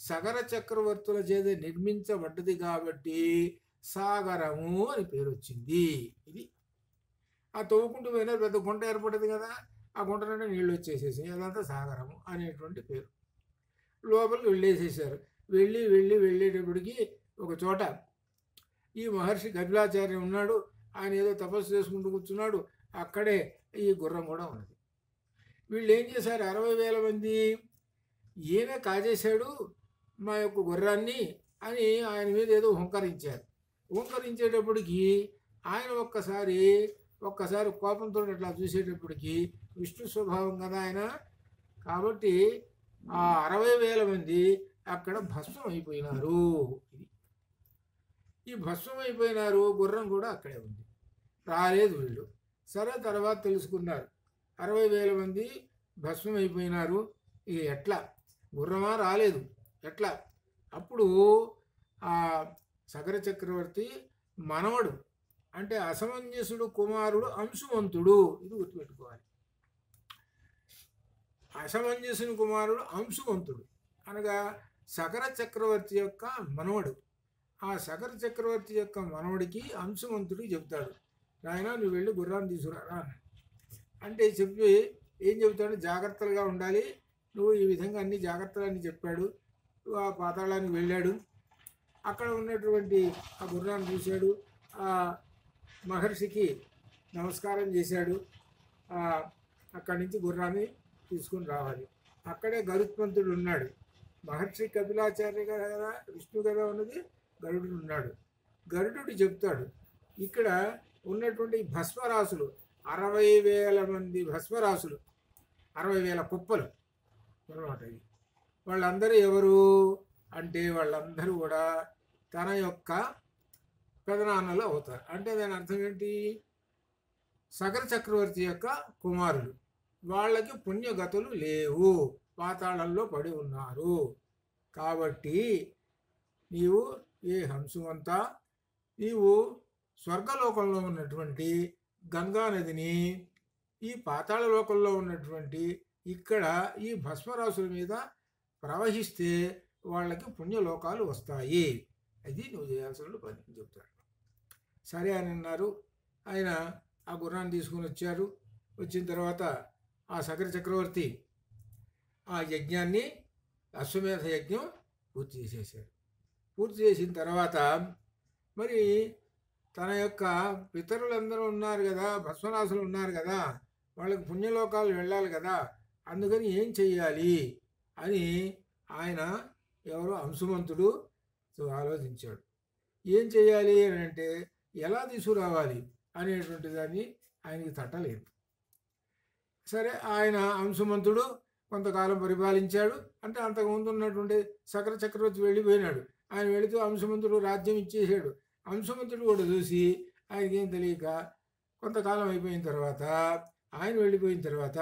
సగర చక్రవర్తుల చేత నిర్మించబడ్డది కాబట్టి సాగరము అని పేరు వచ్చింది. ఇది ఆ తవ్వుకుంటూ పోయినారు. పెద్ద గుంట ఏర్పడింది కదా, ఆ గుంట నుండి నీళ్ళు వచ్చేసేసి అదంతా సాగరము అనేటువంటి పేరు. లోపలికి వెళ్ళేసేసారు. వెళ్ళేటప్పటికి ఒక చోట ఈ మహర్షి కపిలాచార్య ఉన్నాడు. ఆయన ఏదో తపస్సు చేసుకుంటూ కూర్చున్నాడు. అక్కడే ఈ గుర్రం కూడా ఉన్నది. వీళ్ళు ఏం చేశారు, 60,000 మంది, ఈయన కాజేశాడు మా యొక్క గుర్రాన్ని అని ఆయన మీద ఏదో హుంకరించారు. హుంకరించేటప్పటికి ఆయన ఒక్కసారి కోపంతో అట్లా చూసేటప్పటికి విష్ణు స్వభావం కదా ఆయన, కాబట్టి ఆ 60,000 మంది అక్కడ భస్మం అయిపోయినారు. ఈ భస్మం అయిపోయినారు. గుర్రం కూడా అక్కడే ఉంది, రాలేదు వీళ్ళు. సరే, తర్వాత తెలుసుకున్నారు 60,000 మంది భస్మం అయిపోయినారు. ఇక ఎట్లా, గుర్రమా రాలేదు ఎట్లా? అప్పుడు ఆ సగర చక్రవర్తి మనవడు అంటే అసమంజసుడు కుమారుడు అంశుమంతుడు, ఇది గుర్తుపెట్టుకోవాలి. అసమంజసుని కుమారుడు అంశుమంతుడు అనగా సగర చక్రవర్తి యొక్క మనవడు. ఆ సగర చక్రవర్తి యొక్క మనవడికి అంశుమంతుడికి చెప్తాడు, నాయన నువ్వు వెళ్ళి గుర్రాన్ని తీసుకురా అంటే చెప్పి ఏం చెబుతాడు, జాగ్రత్తలుగా ఉండాలి, నువ్వు ఈ విధంగా అన్ని జాగ్రత్తలన్నీ చెప్పాడు. ఆ పాతాళానికి వెళ్ళాడు. అక్కడ ఉన్నటువంటి ఆ గుర్రాన్ని చూశాడు. ఆ మహర్షికి నమస్కారం చేశాడు. అక్కడి నుంచి గుర్రాన్ని తీసుకుని రావాలి. అక్కడే గరుత్మంతుడు ఉన్నాడు. మహర్షి కపిలాచార్య కదా, విష్ణు కదా ఉన్నది, గరుడు ఉన్నాడు. గరుడు చెప్తాడు, ఇక్కడ ఉన్నటువంటి భస్మరాసులు 60,000 మంది భస్మరాసులు, 60,000 కుప్పలు అన్నమాట. వాళ్ళందరూ ఎవరు అంటే వాళ్ళందరూ కూడా తన యొక్క పెదనాన్నలు అవుతారు. అంటే దాని అర్థం ఏంటి, సగర చక్రవర్తి యొక్క కుమారులు. వాళ్ళకి పుణ్యగతులు లేవు, పాతాళంలో పడి ఉన్నారు. కాబట్టి నీవు ఏ హంసువంతా, నీవు స్వర్గలోకంలో ఉన్నటువంటి గంగా నదిని ఈ పాతాళ లోకంలో ఉన్నటువంటి ఇక్కడ ఈ భస్మరాశుల మీద ప్రవహిస్తే వాళ్ళకి పుణ్యలోకాలు వస్తాయి. అది నువ్వు చేయాల్సిన పని అని చెప్తాడు. సరే అని అన్నారు. ఆయన ఆ గుర్రాన్ని తీసుకుని వచ్చారు. వచ్చిన తర్వాత ఆ సగర చక్రవర్తి ఆ యజ్ఞాన్ని, అశ్వమేధ యజ్ఞం పూర్తి చేసేసారు. పూర్తి చేసిన తర్వాత మరి తన యొక్క పితరులందరూ ఉన్నారు కదా, భస్మరాశులు ఉన్నారు కదా, వాళ్ళకి పుణ్యలోకాలు వెళ్ళాలి కదా, అందుకని ఏం చెయ్యాలి అని ఆయన ఎవరో అంశుమంతుడు ఆలోచించాడు. ఏం చేయాలి అని అంటే ఎలా తీసుకురావాలి అనేటువంటి దాన్ని ఆయనకి తట్టలేదు. సరే, ఆయన అంశుమంతుడు కొంతకాలం పరిపాలించాడు. అంటే అంతకుముందు ఉన్నటువంటి సకర చక్రవర్తి వెళ్ళిపోయినాడు. ఆయన వెళుతూ అంశుమంతుడు రాజ్యం ఇచ్చేసాడు. అంశుమంతుడు కూడా చూసి ఆయనకేం తెలియక కొంతకాలం అయిపోయిన తర్వాత, ఆయన వెళ్ళిపోయిన తర్వాత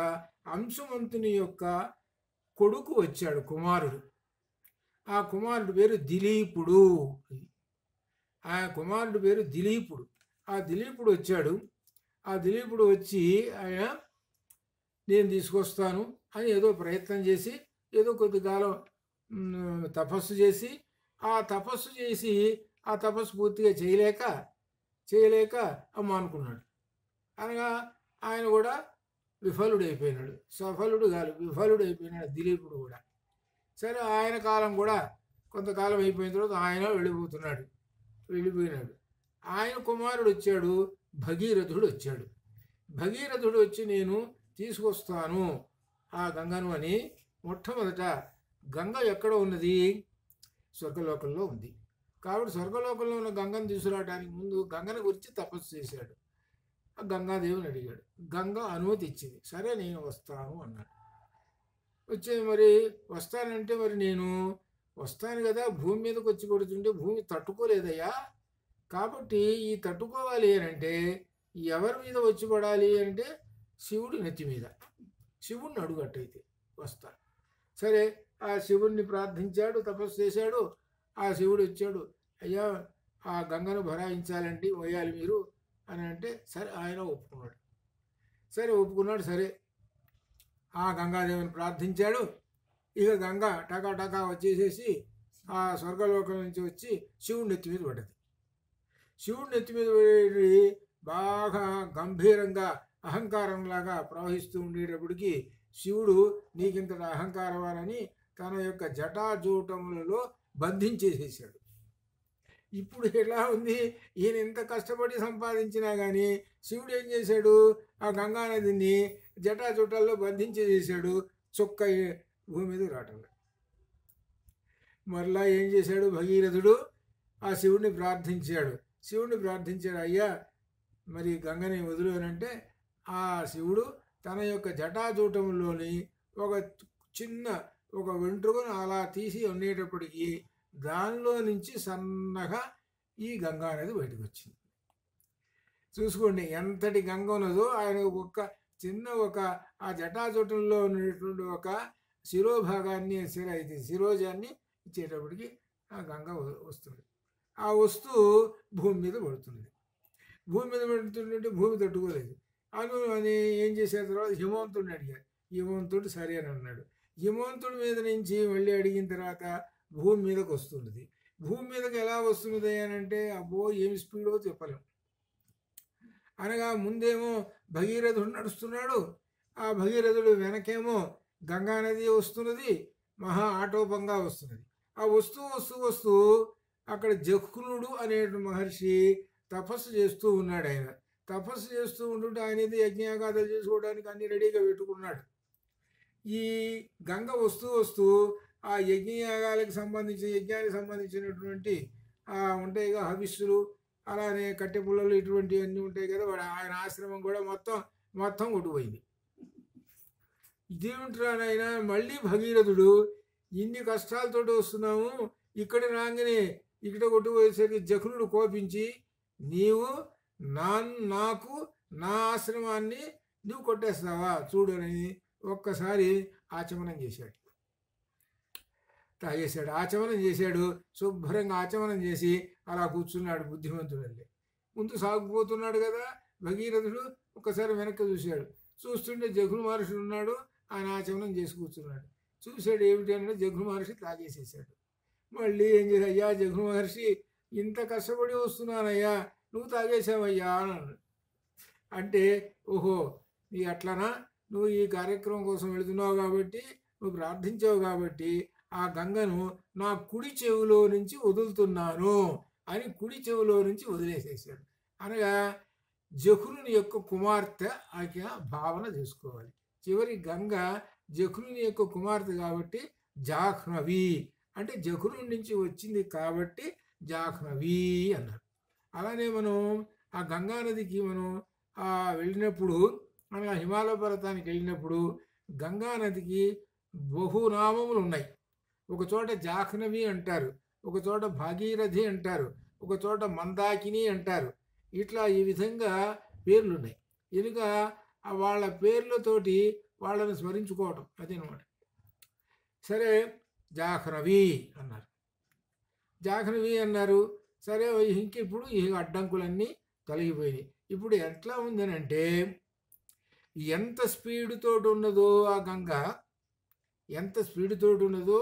అంశుమంతుని యొక్క కొడుకు వచ్చాడు, కుమారుడు. ఆ కుమారుడు పేరు దిలీపుడు. ఆ కుమారుడు పేరు దిలీపుడు. ఆ దిలీపుడు వచ్చాడు. ఆ దిలీపుడు వచ్చి ఆయన నేను తీసుకొస్తాను అని ఏదో ప్రయత్నం చేసి ఏదో కొద్ది కాలం తపస్సు చేసి ఆ తపస్సు పూర్తిగా చేయలేక మానుకున్నాడు. అనగా ఆయన కూడా విఫలుడైపోయినాడు. సఫలుడు కాదు, విఫలుడైపోయినాడు దిలీపుడు కూడా. సరే, ఆయన కాలం కూడా కొంతకాలం అయిపోయిన తర్వాత ఆయన వెళ్ళిపోయినాడు. ఆయన కుమారుడు వచ్చాడు, భగీరథుడు వచ్చాడు. భగీరథుడు వచ్చి నేను తీసుకొస్తాను ఆ గంగను అని. మొట్టమొదట గంగ ఎక్కడ ఉన్నది? స్వర్గలోకంలో ఉంది. కాబట్టి స్వర్గలోకంలో ఉన్న గంగను తీసుకురావడానికి ముందు గంగను గురించి తపస్సు చేశాడు. ఆ గంగాదేవిని అడిగాడు. గంగ అనుమతి ఇచ్చింది. సరే, నేను వస్తాను అన్నాడు. మరి వస్తానంటే మరి నేను వస్తాను కదా, భూమి మీదకి వచ్చి కొడుతుంటే భూమి తట్టుకోలేదయ్యా. కాబట్టి ఈ తట్టుకోవాలి అని అంటే ఎవరి మీద వచ్చి పడాలి అంటే శివుడి నెత్తి మీద. శివుడిని అడుగట్టయితే వస్తా. సరే, ఆ శివుడిని ప్రార్థించాడు, తపస్సు చేశాడు. ఆ శివుడు వచ్చాడు. అయ్యా, ఆ గంగను భరాయించాలండి, పోయాలి మీరు అని అంటే సరే, ఆయన ఒప్పుకున్నాడు. సరే, ఆ గంగాదేవిని ప్రార్థించాడు. ఇక గంగ టకా వచ్చేసేసి ఆ స్వర్గలోకం నుంచి వచ్చి శివుడి నెత్తి మీద పడ్డది. శివుడి నెత్తి మీద పడి బాగా గంభీరంగా అహంకారంలాగా ప్రవహిస్తూ ఉండేటప్పటికి శివుడు నీకింతటి అహంకారవాలని తన యొక్క జటాజూటములలో బంధించేసేసాడు. ఇప్పుడు ఎలా ఉంది? ఈయన ఎంత కష్టపడి సంపాదించినా కానీ శివుడు ఏం చేశాడు? ఆ గంగానదిని జటాజూటాల్లో బంధించేసేసాడు. చొక్క భూమి మీద రావటం. మరలా ఏం చేశాడు? భగీరథుడు ఆ శివుడిని ప్రార్థించాడు. అయ్యా, మరి గంగని వదిలేనంటే ఆ శివుడు తన యొక్క జటాజూటంలోని ఒక వెంట్రుకను అలా తీసి ఉండేటప్పటికీ దానిలో నుంచి సన్నగా ఈ గంగా అనేది బయటకు వచ్చింది. చూసుకోండి ఎంతటి గంగ ఉన్నదో. ఆయన ఆ జటాజూటంలో ఉన్నటువంటి ఒక శిరోభాగాన్ని శిరోజాన్ని ఇచ్చేటప్పటికి ఆ గంగ వస్తుంది. ఆ వస్తువు భూమి మీద పడుతుంది. భూమి తట్టుకోలేదు. అని ఏం చేసిన తర్వాత హిమవంతుడిని అడిగారు. హిమవంతుడు సరే అని అన్నాడు. హిమవంతుడి మీద నుంచి మళ్ళీ అడిగిన తర్వాత భూమి మీదకి వస్తున్నది. భూమి మీదకి ఎలా వస్తున్నది అని అంటే అబ్బో ఏమి స్పీడో చెప్పలేం. అనగా ముందేమో భగీరథుడు నడుస్తున్నాడు. ఆ భగీరథుడు వెనకేమో గంగానది వస్తున్నది, మహా ఆటోపంగా వస్తున్నది. ఆ వస్తూ అక్కడ జఖ్నుడు అనే మహర్షి తపస్సు చేస్తూ ఉన్నాడు. ఆయన తపస్సు చేస్తూ ఉంటుంటే ఆయన ఏదో యజ్ఞయాగాదులు చేసుకోవడానికి అన్ని రెడీగా పెట్టుకున్నాడు. ఈ గంగ వస్తూ ఆ యజ్ఞయాగానికి సంబంధించినటువంటి ఉంటాయిగా హవిస్సులు, అలానే కట్టె పుల్లలు, ఇటువంటివన్నీ ఉంటాయి కదా. ఆయన ఆశ్రమం కూడా మొత్తం కొట్టుపోయింది. ఇదేమిట్రానైనా మళ్ళీ భగీరథుడు ఇన్ని కష్టాలతోటి వస్తున్నాము, ఇక్కడ రాగానే ఇక్కడ కొట్టుపోయేసరికి జఖ్నుడు కోపించి నీవు నాకు నా ఆశ్రమాన్ని నువ్వు కొట్టేస్తావా చూడని ఒక్కసారి ఆచమనం చేశాడు. తాగేశాడు, ఆచమనం చేశాడు. శుభ్రంగా ఆచమనం చేసి అలా కూర్చున్నాడు బుద్ధిమంతుడల్లే. ముందు సాగుపోతున్నాడు కదా భగీరథుడు. ఒక్కసారి వెనక్కి చూశాడు. చూస్తుంటే జఘును మహర్షి ఉన్నాడు. ఆయన ఆచమనం చేసి కూర్చున్నాడు. చూశాడు, ఏమిటి అంటే జఘును మహర్షి తాగేసేసాడు. మళ్ళీ ఏం చేశాడు, అయ్యా జఘును మహర్షి ఇంత కష్టపడి వస్తున్నానయ్యా, నువ్వు తాగేసావయ్యా అన్నాడు. అంటే ఓహో నీ అట్లనా, నువ్వు ఈ కార్యక్రమం కోసం వెళుతున్నావు కాబట్టి, నువ్వు ప్రార్థించావు కాబట్టి ఆ గంగను నా కుడి చెవిలో నుంచి వదులుతున్నాను అని కుడి చెవిలో నుంచి వదిలేసేసాడు. అనగా జఘునుని యొక్క కుమార్తె ఆజ్ఞ భావన చేసుకోవాలి. చివరి గంగ జఘునుని యొక్క కుమార్తె కాబట్టి జాహ్నవి అంటే జఘును నుంచి వచ్చింది కాబట్టి జాహ్నవి అన్నారు. అలానే మనం ఆ గంగానదికి మనం వెళ్ళినప్పుడు, మన హిమాలయ పర్వతానికి వెళ్ళినప్పుడు గంగానదికి బహునామములు ఉన్నాయి. ఒక చోట జాహ్నవి అంటారు, ఒక చోట భాగీరథి అంటారు, ఒక చోట మందాకిని అంటారు. ఇట్లా ఈ విధంగా పేర్లు ఉన్నాయి. కనుక వాళ్ళ పేర్లతోటి వాళ్ళని స్మరించుకోవటం అదనమాట. సరే జాహ్నవి అన్నారు, జాహ్నవి అన్నారు. సరే ఇంక ఇప్పుడు ఈ అడ్డంకులన్నీ తొలగిపోయినాయి. ఇప్పుడు ఎట్లా ఉందనంటే ఎంత స్పీడ్తో ఉన్నదో ఆ గంగ, ఎంత స్పీడ్తో ఉన్నదో,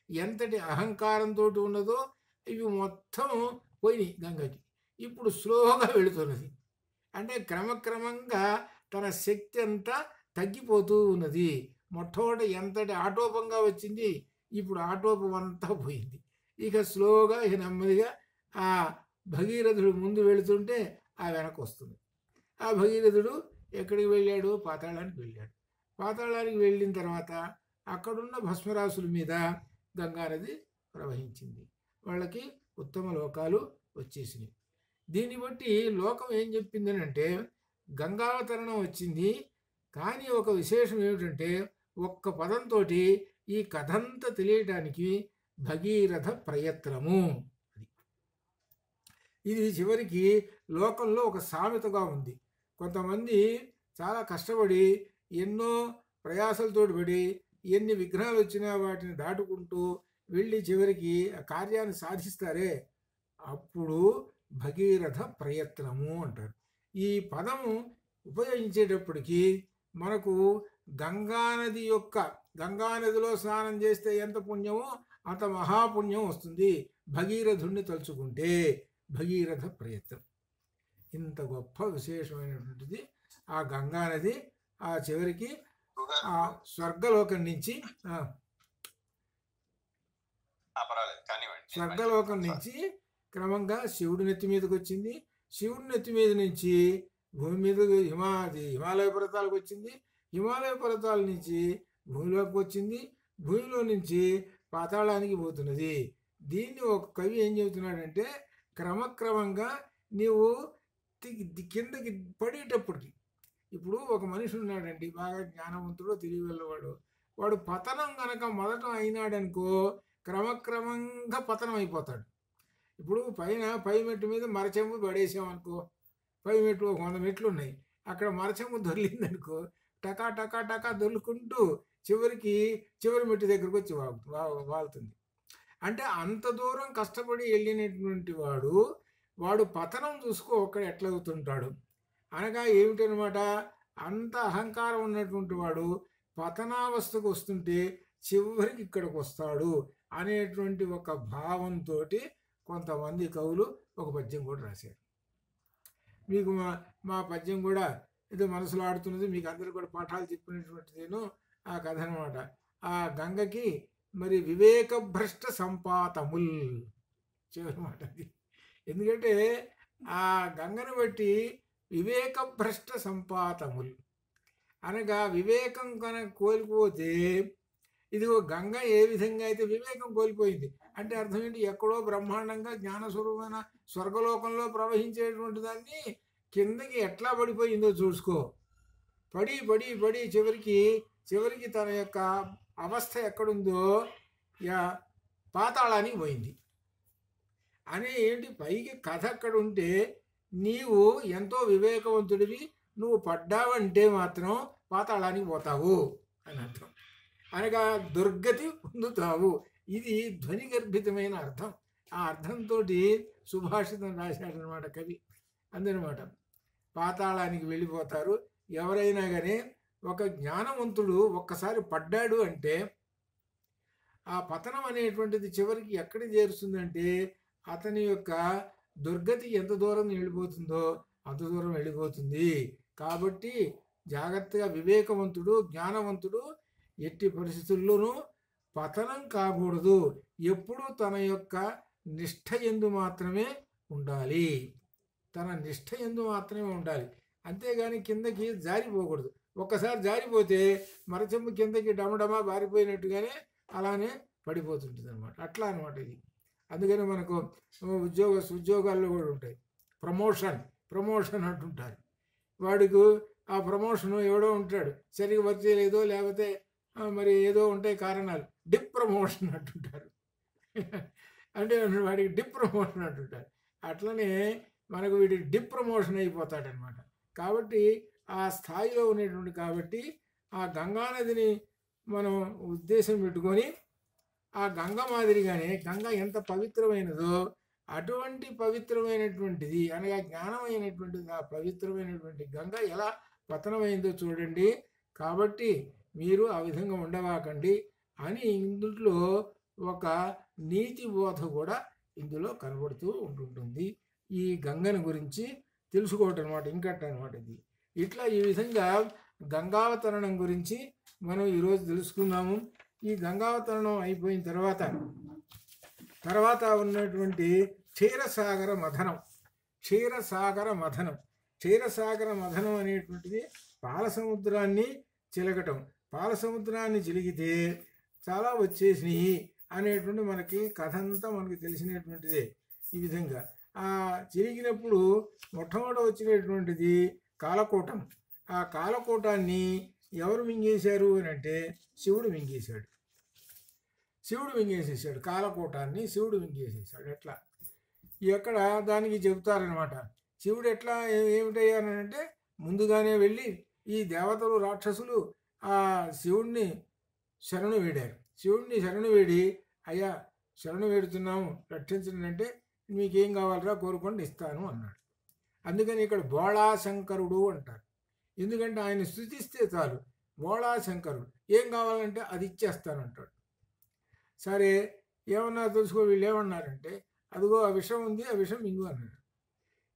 ఎంతటి అహంకారంతో ఉన్నదో ఇవి మొత్తం పోయినాయి గంగకి. ఇప్పుడు స్లోగా వెళుతున్నది. అంటే క్రమక్రమంగా తన శక్తి అంతా తగ్గిపోతూ ఉన్నది. మొట్టమొదటి ఎంతటి ఆటోపంగా వచ్చింది, ఇప్పుడు ఆటోపం అంతా పోయింది. ఇక స్లోగా ఇక నెమ్మదిగా ఆ భగీరథుడు ముందు వెళుతుంటే ఆ వెనక్కి వస్తుంది. ఆ భగీరథుడు ఎక్కడికి వెళ్ళాడు, పాతాళానికి వెళ్ళాడు. పాతాళానికి వెళ్ళిన తర్వాత అక్కడున్న భస్మరాశుల మీద గంగానది ప్రవహించింది. వాళ్ళకి ఉత్తమ లోకాలు వచ్చేసినాయి. దీన్ని బట్టి లోకం ఏం చెప్పిందని అంటే గంగావతరణం వచ్చింది. కానీ ఒక విశేషం ఏమిటంటే ఒక్క పదంతో ఈ కథంతా తెలియటానికి భగీరథ ప్రయత్నము. ఇది చివరికి లోకంలో ఒక సామెతగా ఉంది. కొంతమంది చాలా కష్టపడి ఎన్నో ప్రయాసలతో పడి ఎన్ని విఘ్నాలు వచ్చినా వాటిని దాటుకుంటూ వెళ్ళి చివరికి ఆ కార్యాన్ని సాధిస్తారే, అప్పుడు భగీరథ ప్రయత్నము అంటారు. ఈ పదము ఉపయోగించేటప్పటికీ మనకు గంగానదిలో స్నానం చేస్తే ఎంత పుణ్యమో అంత మహాపుణ్యం వస్తుంది భగీరథుణ్ణి తలుచుకుంటే. భగీరథ ప్రయత్నం ఇంత గొప్ప విశేషమైనటువంటిది. ఆ గంగానది ఆ చివరికి ఆ స్వర్గలోకం నుంచి క్రమంగా శివుడి నెత్తి మీదకి వచ్చింది. శివుడి నెత్తి మీద నుంచి భూమి మీద హిమాలయ పర్వతాలకు వచ్చింది. హిమాలయ పర్వతాల నుంచి భూమిలోకి వచ్చింది. భూమిలో నుంచి పాతాళానికి పోతున్నది. దీన్ని ఒక కవి ఏం చెబుతున్నాడంటే క్రమక్రమంగా నీవు కిందకి పడేటప్పటికి, ఇప్పుడు ఒక మనిషి ఉన్నాడండి, బాగా జ్ఞానవంతుడు, తిరిగి వెళ్ళవాడు. వాడు పతనం కనుక మొదట అయినాడనుకో క్రమక్రమంగా పతనం అయిపోతాడు. ఇప్పుడు పై మెట్టు మీద మరచెంబు పడేసామనుకో, పై మెట్లు 100 మెట్లు ఉన్నాయి, అక్కడ మరచెంబు దొరికిందనుకో టకా టకా టకా దొరుకుంటూ చివరి మెట్టు దగ్గరకు వచ్చి వాళ్తుంది. అంటే అంత దూరం కష్టపడి వెళ్ళినటువంటి వాడు పతనం చూసుకో ఒక్కడ ఎట్లా అవుతుంటాడు. అనగా ఏమిటనమాట, అంత అహంకారం ఉన్నటువంటి వాడు పతనావస్థకు వస్తుంటే చివరికి ఇక్కడికి వస్తాడు అనేటువంటి ఒక భావంతో కొంతమంది కవులు ఒక పద్యం కూడా రాశారు. మీకు మా పద్యం కూడా ఏదో మనసులో ఆడుతున్నది, మీకు అందరూ కూడా పాఠాలు చెప్పినటువంటిదేను ఆ కథ అనమాట. ఆ గంగకి మరి వివేకభ్రష్ట సంపాతముల్ చివరమాట అది. ఎందుకంటే ఆ గంగను బట్టి వివేకభ్రష్ట సంపాతముల్ అనగా వివేకం కనుక కోల్పోతే, ఇదిగో గంగ ఏ విధంగా అయితే వివేకం కోల్పోయింది అంటే అర్థం ఏంటి, ఎక్కడో బ్రహ్మాండంగా జ్ఞానస్వరూపమైన స్వర్గలోకంలో ప్రవహించేటువంటి దాన్ని కిందకి ఎట్లా పడిపోయిందో చూసుకో. పడి పడి పడి చివరికి తన యొక్క అవస్థ ఎక్కడుందో పాతాళానికి పోయింది. అని ఏంటి, పైకి కథ అక్కడ ఉంటే నీవు ఎంతో వివేకవంతుడివి, నువ్వు పడ్డావంటే మాత్రం పాతాళానికి పోతావు అని అర్థం. అనగా దుర్గతి పొందుతావు. ఇది ధ్వని గర్భితమైన అర్థం. ఆ అర్థంతో సుభాషితం రాశాడనమాట కవి. అందనమాట పాతాళానికి వెళ్ళిపోతారు ఎవరైనా కానీ. ఒక జ్ఞానవంతుడు ఒక్కసారి పడ్డాడు అంటే ఆ పతనం అనేటువంటిది చివరికి ఎక్కడ చేరుస్తుందంటే అతని యొక్క దుర్గతి ఎంత దూరం వెళ్ళిపోతుందో అంత దూరం వెళ్ళిపోతుంది. కాబట్టి జాగ్రత్తగా వివేకవంతుడు, జ్ఞానవంతుడు ఎట్టి పరిస్థితుల్లోనూ పతనం కాకూడదు. ఎప్పుడూ తన యొక్క నిష్ఠ యందు మాత్రమే ఉండాలి. తన నిష్ఠ యందు మాత్రమే ఉండాలి. అంతేగాని కిందకి జారిపోకూడదు. ఒక్కసారి జారిపోతే మరచెంపు కిందకి డమడమా బారిపోయినట్టుగానే అలానే పడిపోతుంటుంది అనమాట. అట్లా అనమాట ఇది. అందుకని మనకు ఉద్యోగాల్లో కూడా ఉంటాయి ప్రమోషన్ అంటుంటారు. వాడికి ఆ ప్రమోషన్ ఎవడో ఉంటాడు, సరిగ్గా వర్క్ చేయలేదో లేకపోతే మరి ఏదో ఉంటాయి కారణాలు, డిప్ ప్రమోషన్ అంటుంటారు. అంటే వాడికి డిప్ ప్రమోషన్ అంటుంటారు. అట్లనే మనకు వీడికి డిప్ ప్రమోషన్ అయిపోతాడనమాట. కాబట్టి ఆ స్థాయిలో ఉండేటువంటి కాబట్టి ఆ గంగానదిని మనం ఉద్దేశం పెట్టుకొని ఆ గంగ మాదిరిగానే గంగ ఎంత పవిత్రమైనదో అటువంటి పవిత్రమైనటువంటిది అనగా జ్ఞానమైనటువంటిది ఆ పవిత్రమైనటువంటి గంగ ఎలా పతనమైందో చూడండి. కాబట్టి మీరు ఆ విధంగా ఉండవాకండి అని ఇందులో ఒక నీతి బోధ కూడా ఇందులో కనబడుతూ ఉంటుంటుంది. ఈ గంగను గురించి తెలుసుకోవటం అనమాట. ఇంకట అనమాట ఇది. ఇట్లా ఈ విధంగా గంగావతరణం గురించి మనం ఈరోజు తెలుసుకున్నాము. ఈ గంగావతరణం అయిపోయిన తర్వాత ఉన్నటువంటి క్షీరసాగర మథనం అనేటువంటిది పాలసముద్రాన్ని చిలకటం. పాలసముద్రాన్ని చిలికితే చాలా వచ్చేసినాయి అనేటువంటి మనకి కథ అంతా మనకి తెలిసినటువంటిదే. ఈ విధంగా ఆ చిలికినప్పుడు మొట్టమొదట వచ్చినటువంటిది కాలకూటం. ఆ కాలకూటాన్ని ఎవరు మింగేశారు అని అంటే శివుడు మింగేసేసాడు. కాలకూటాన్ని శివుడు మింగేసేసాడు. ఎట్లా ఎక్కడ దానికి చెబుతారనమాట. శివుడు ఎట్లా ఏమిటయ్యానంటే ముందుగానే వెళ్ళి ఈ దేవతలు రాక్షసులు ఆ శివుణ్ణి శరణు వేడి అయ్యా శరణు వేడుతున్నాము రక్షించండి అంటే మీకేం కావాలరా కోరుకోండి ఇస్తాను అన్నాడు. అందుకని ఇక్కడ బోళాశంకరుడు అంటారు. ఎందుకంటే ఆయన స్తుతిస్తే చాలు బోళాశంకరుడు ఏం కావాలంటే అది ఇచ్చేస్తానంటాడు. సరే ఏమన్నా తెలుసుకో. వీళ్ళు ఏమన్నారంటే అదిగో ఆ విషం ఉంది, ఆ విషం మింగు అన్నాడు.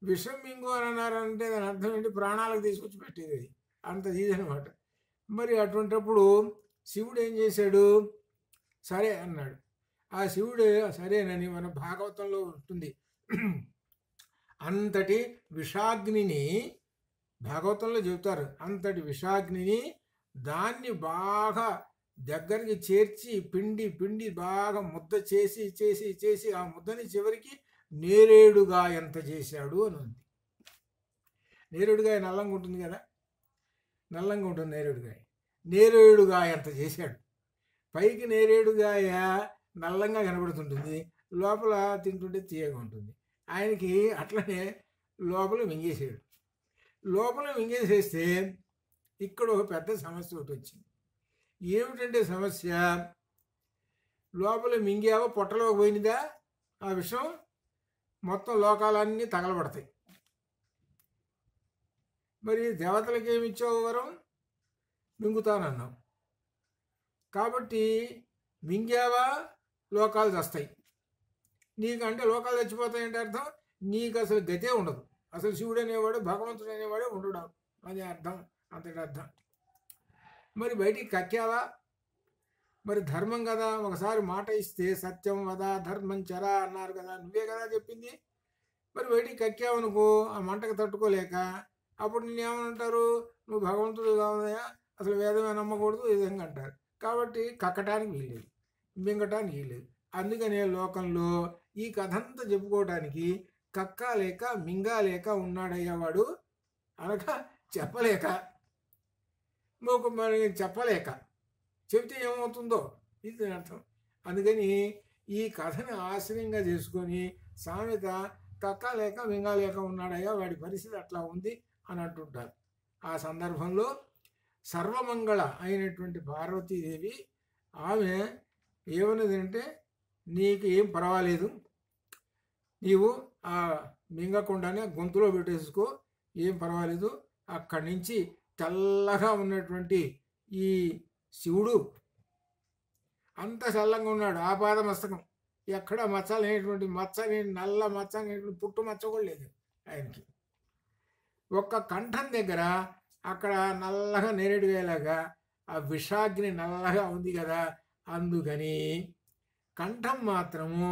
విషం మింగు అని అన్నారంటే దాని అర్థం ఏంటి? ప్రాణాలకు తీసుకొచ్చి పెట్టేది. అది అంత ఇదనమాట. మరి అటువంటిప్పుడు శివుడు ఏం చేశాడు? సరే అన్నాడు. ఆ శివుడు సరేనని మన భాగవతంలో ఉంటుంది. అంతటి విషాగ్నిని భాగవతంలో చెబుతారు. అంతటి విషాగ్నిని దాన్ని బాగా దగ్గరికి చేర్చి పిండి బాగా ముద్ద చేసి ఆ ముద్దని చివరికి నేరేడుగా ఎంత చేశాడు అని ఉంది. నేరేడుగాయ నల్లంగా ఉంటుంది కదా, నల్లంగా ఉంటుంది నేరేడుగాయ. నేరేడుగాయ ఎంత చేశాడు. పైకి నేరేడుగాయ నల్లంగా కనబడుతుంటుంది, లోపల తింటుంటే తీయగా ఉంటుంది. ఆయనకి అట్లనే లోపల మింగేసాడు. లోపల మింగేసేస్తే ఇక్కడ ఒక పెద్ద సమస్య ఒకటి వచ్చింది. ఏమిటంటే సమస్య, లోపల మింగావో పొట్టలో పోయినదా ఆ విషయం మొత్తం లోకాలన్నీ తగలబడతాయి. మరి దేవతలకి ఏమి ఇచ్చావు వరం? మింగుతానన్నావు. కాబట్టి మింగావా లోకాలు చస్తాయి. నీకంటే లోకాలు చచ్చిపోతాయంటే అర్థం నీకు అసలు గతే ఉండదు. అసలు శివుడు అనేవాడు భగవంతుడు అనేవాడే ఉండడు. అది అర్థం, అంతటి అర్థం. మరి బయటికి కక్కావా? మరి ధర్మం కదా, ఒకసారి మాట ఇస్తే సత్యం వద ధర్మం చర అన్నారు కదా, నువ్వే కదా చెప్పింది. మరి బయటికి కక్కావనుకో ఆ మంటకు తట్టుకోలేక అప్పుడు నిన్నేమంటారు? నువ్వు భగవంతుడు కావదయా, అసలు వేదమే నమ్మకూడదు ఈ విధంగా అంటారు. కాబట్టి కక్కటానికి వీల్లేదు, మింగటానికి వీల్లేదు. అందుకనే లోకంలో ఈ కథంతా చెప్పుకోవడానికి కక్కాలేక మింగాలేక ఉన్నాడయ్యేవాడు అనగా చెప్పలేక, మరి చెప్పలేక చెబితే ఏమవుతుందో ఇది అర్థం. అందుకని ఈ కథని ఆశ్రయంగా చేసుకొని సామెత కక్కలేక మింగాలేక ఉన్నాడయ్యా వాడి పరిస్థితి అట్లా ఉంది అని అంటుంటారు. ఆ సందర్భంలో సర్వమంగళ అయినటువంటి పార్వతీదేవి ఆమె ఏమన్నది అంటే, నీకు ఏం పర్వాలేదు, నీవు ఆ మింగకుండానే గొంతులో పెట్టేసుకో, ఏం పర్వాలేదు. అక్కడి నుంచి తెల్లగా ఉన్నటువంటి ఈ శివుడు అంత చల్లంగా ఉన్నాడు. ఆపాద మస్తకం, ఎక్కడ మచ్చలేనటువంటి నల్ల మచ్చ అనేటువంటి పుట్టు మచ్చ కూడా లేదు ఆయనకి. ఒక్క కంఠం దగ్గర అక్కడ నల్లగా నేరేడుగాయలాగా ఆ విషాగ్ని నల్లగా ఉంది కదా, అందుకని కంఠం మాత్రము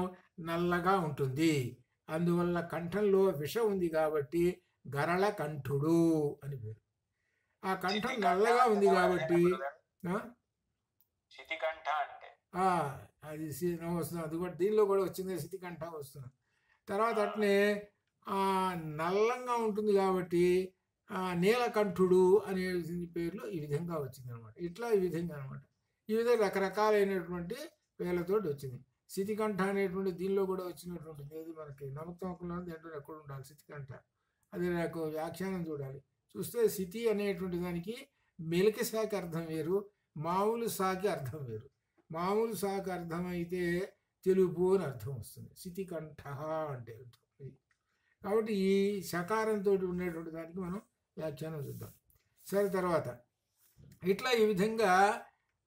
నల్లగా ఉంటుంది. అందువల్ల కంఠంలో విషం ఉంది కాబట్టి గరళ కంఠుడు అని పేరు. ఆ కంఠం నల్లగా ఉంది కాబట్టి అది వస్తుంది. అది కూడా దీనిలో కూడా వచ్చింది, శితికంఠ వస్తుంది. తర్వాత అట్నే నల్లంగా ఉంటుంది కాబట్టి నీలకంఠుడు అనే పేర్లు ఈ విధంగా వచ్చింది అనమాట. ఇట్లా ఈ విధంగా అనమాట. ఈ విధంగా రకరకాలైనటువంటి పేర్లతోటి వచ్చింది. శితికంఠ అనేటువంటి దీనిలో కూడా వచ్చినటువంటిది. అది మనకి నమ్మకంలో దాంట్లో ఎక్కడ ఉండాలి శితికంఠ, అది నాకు వ్యాఖ్యానం చూడాలి. చూస్తే శితి అనేటువంటి దానికి మెలిక శాఖ అర్థం వేరు, మామూలు సాకి అర్థం వేరు. మామూలు సాకి అర్థం అయితే తెలుపు అని అర్థం వస్తుంది, శితికంఠ అంటే అర్థం. కాబట్టి ఈ శకారంతో ఉండేటువంటి దానికి మనం వ్యాఖ్యానం చూద్దాం. సరే, తర్వాత ఇట్లా ఈ విధంగా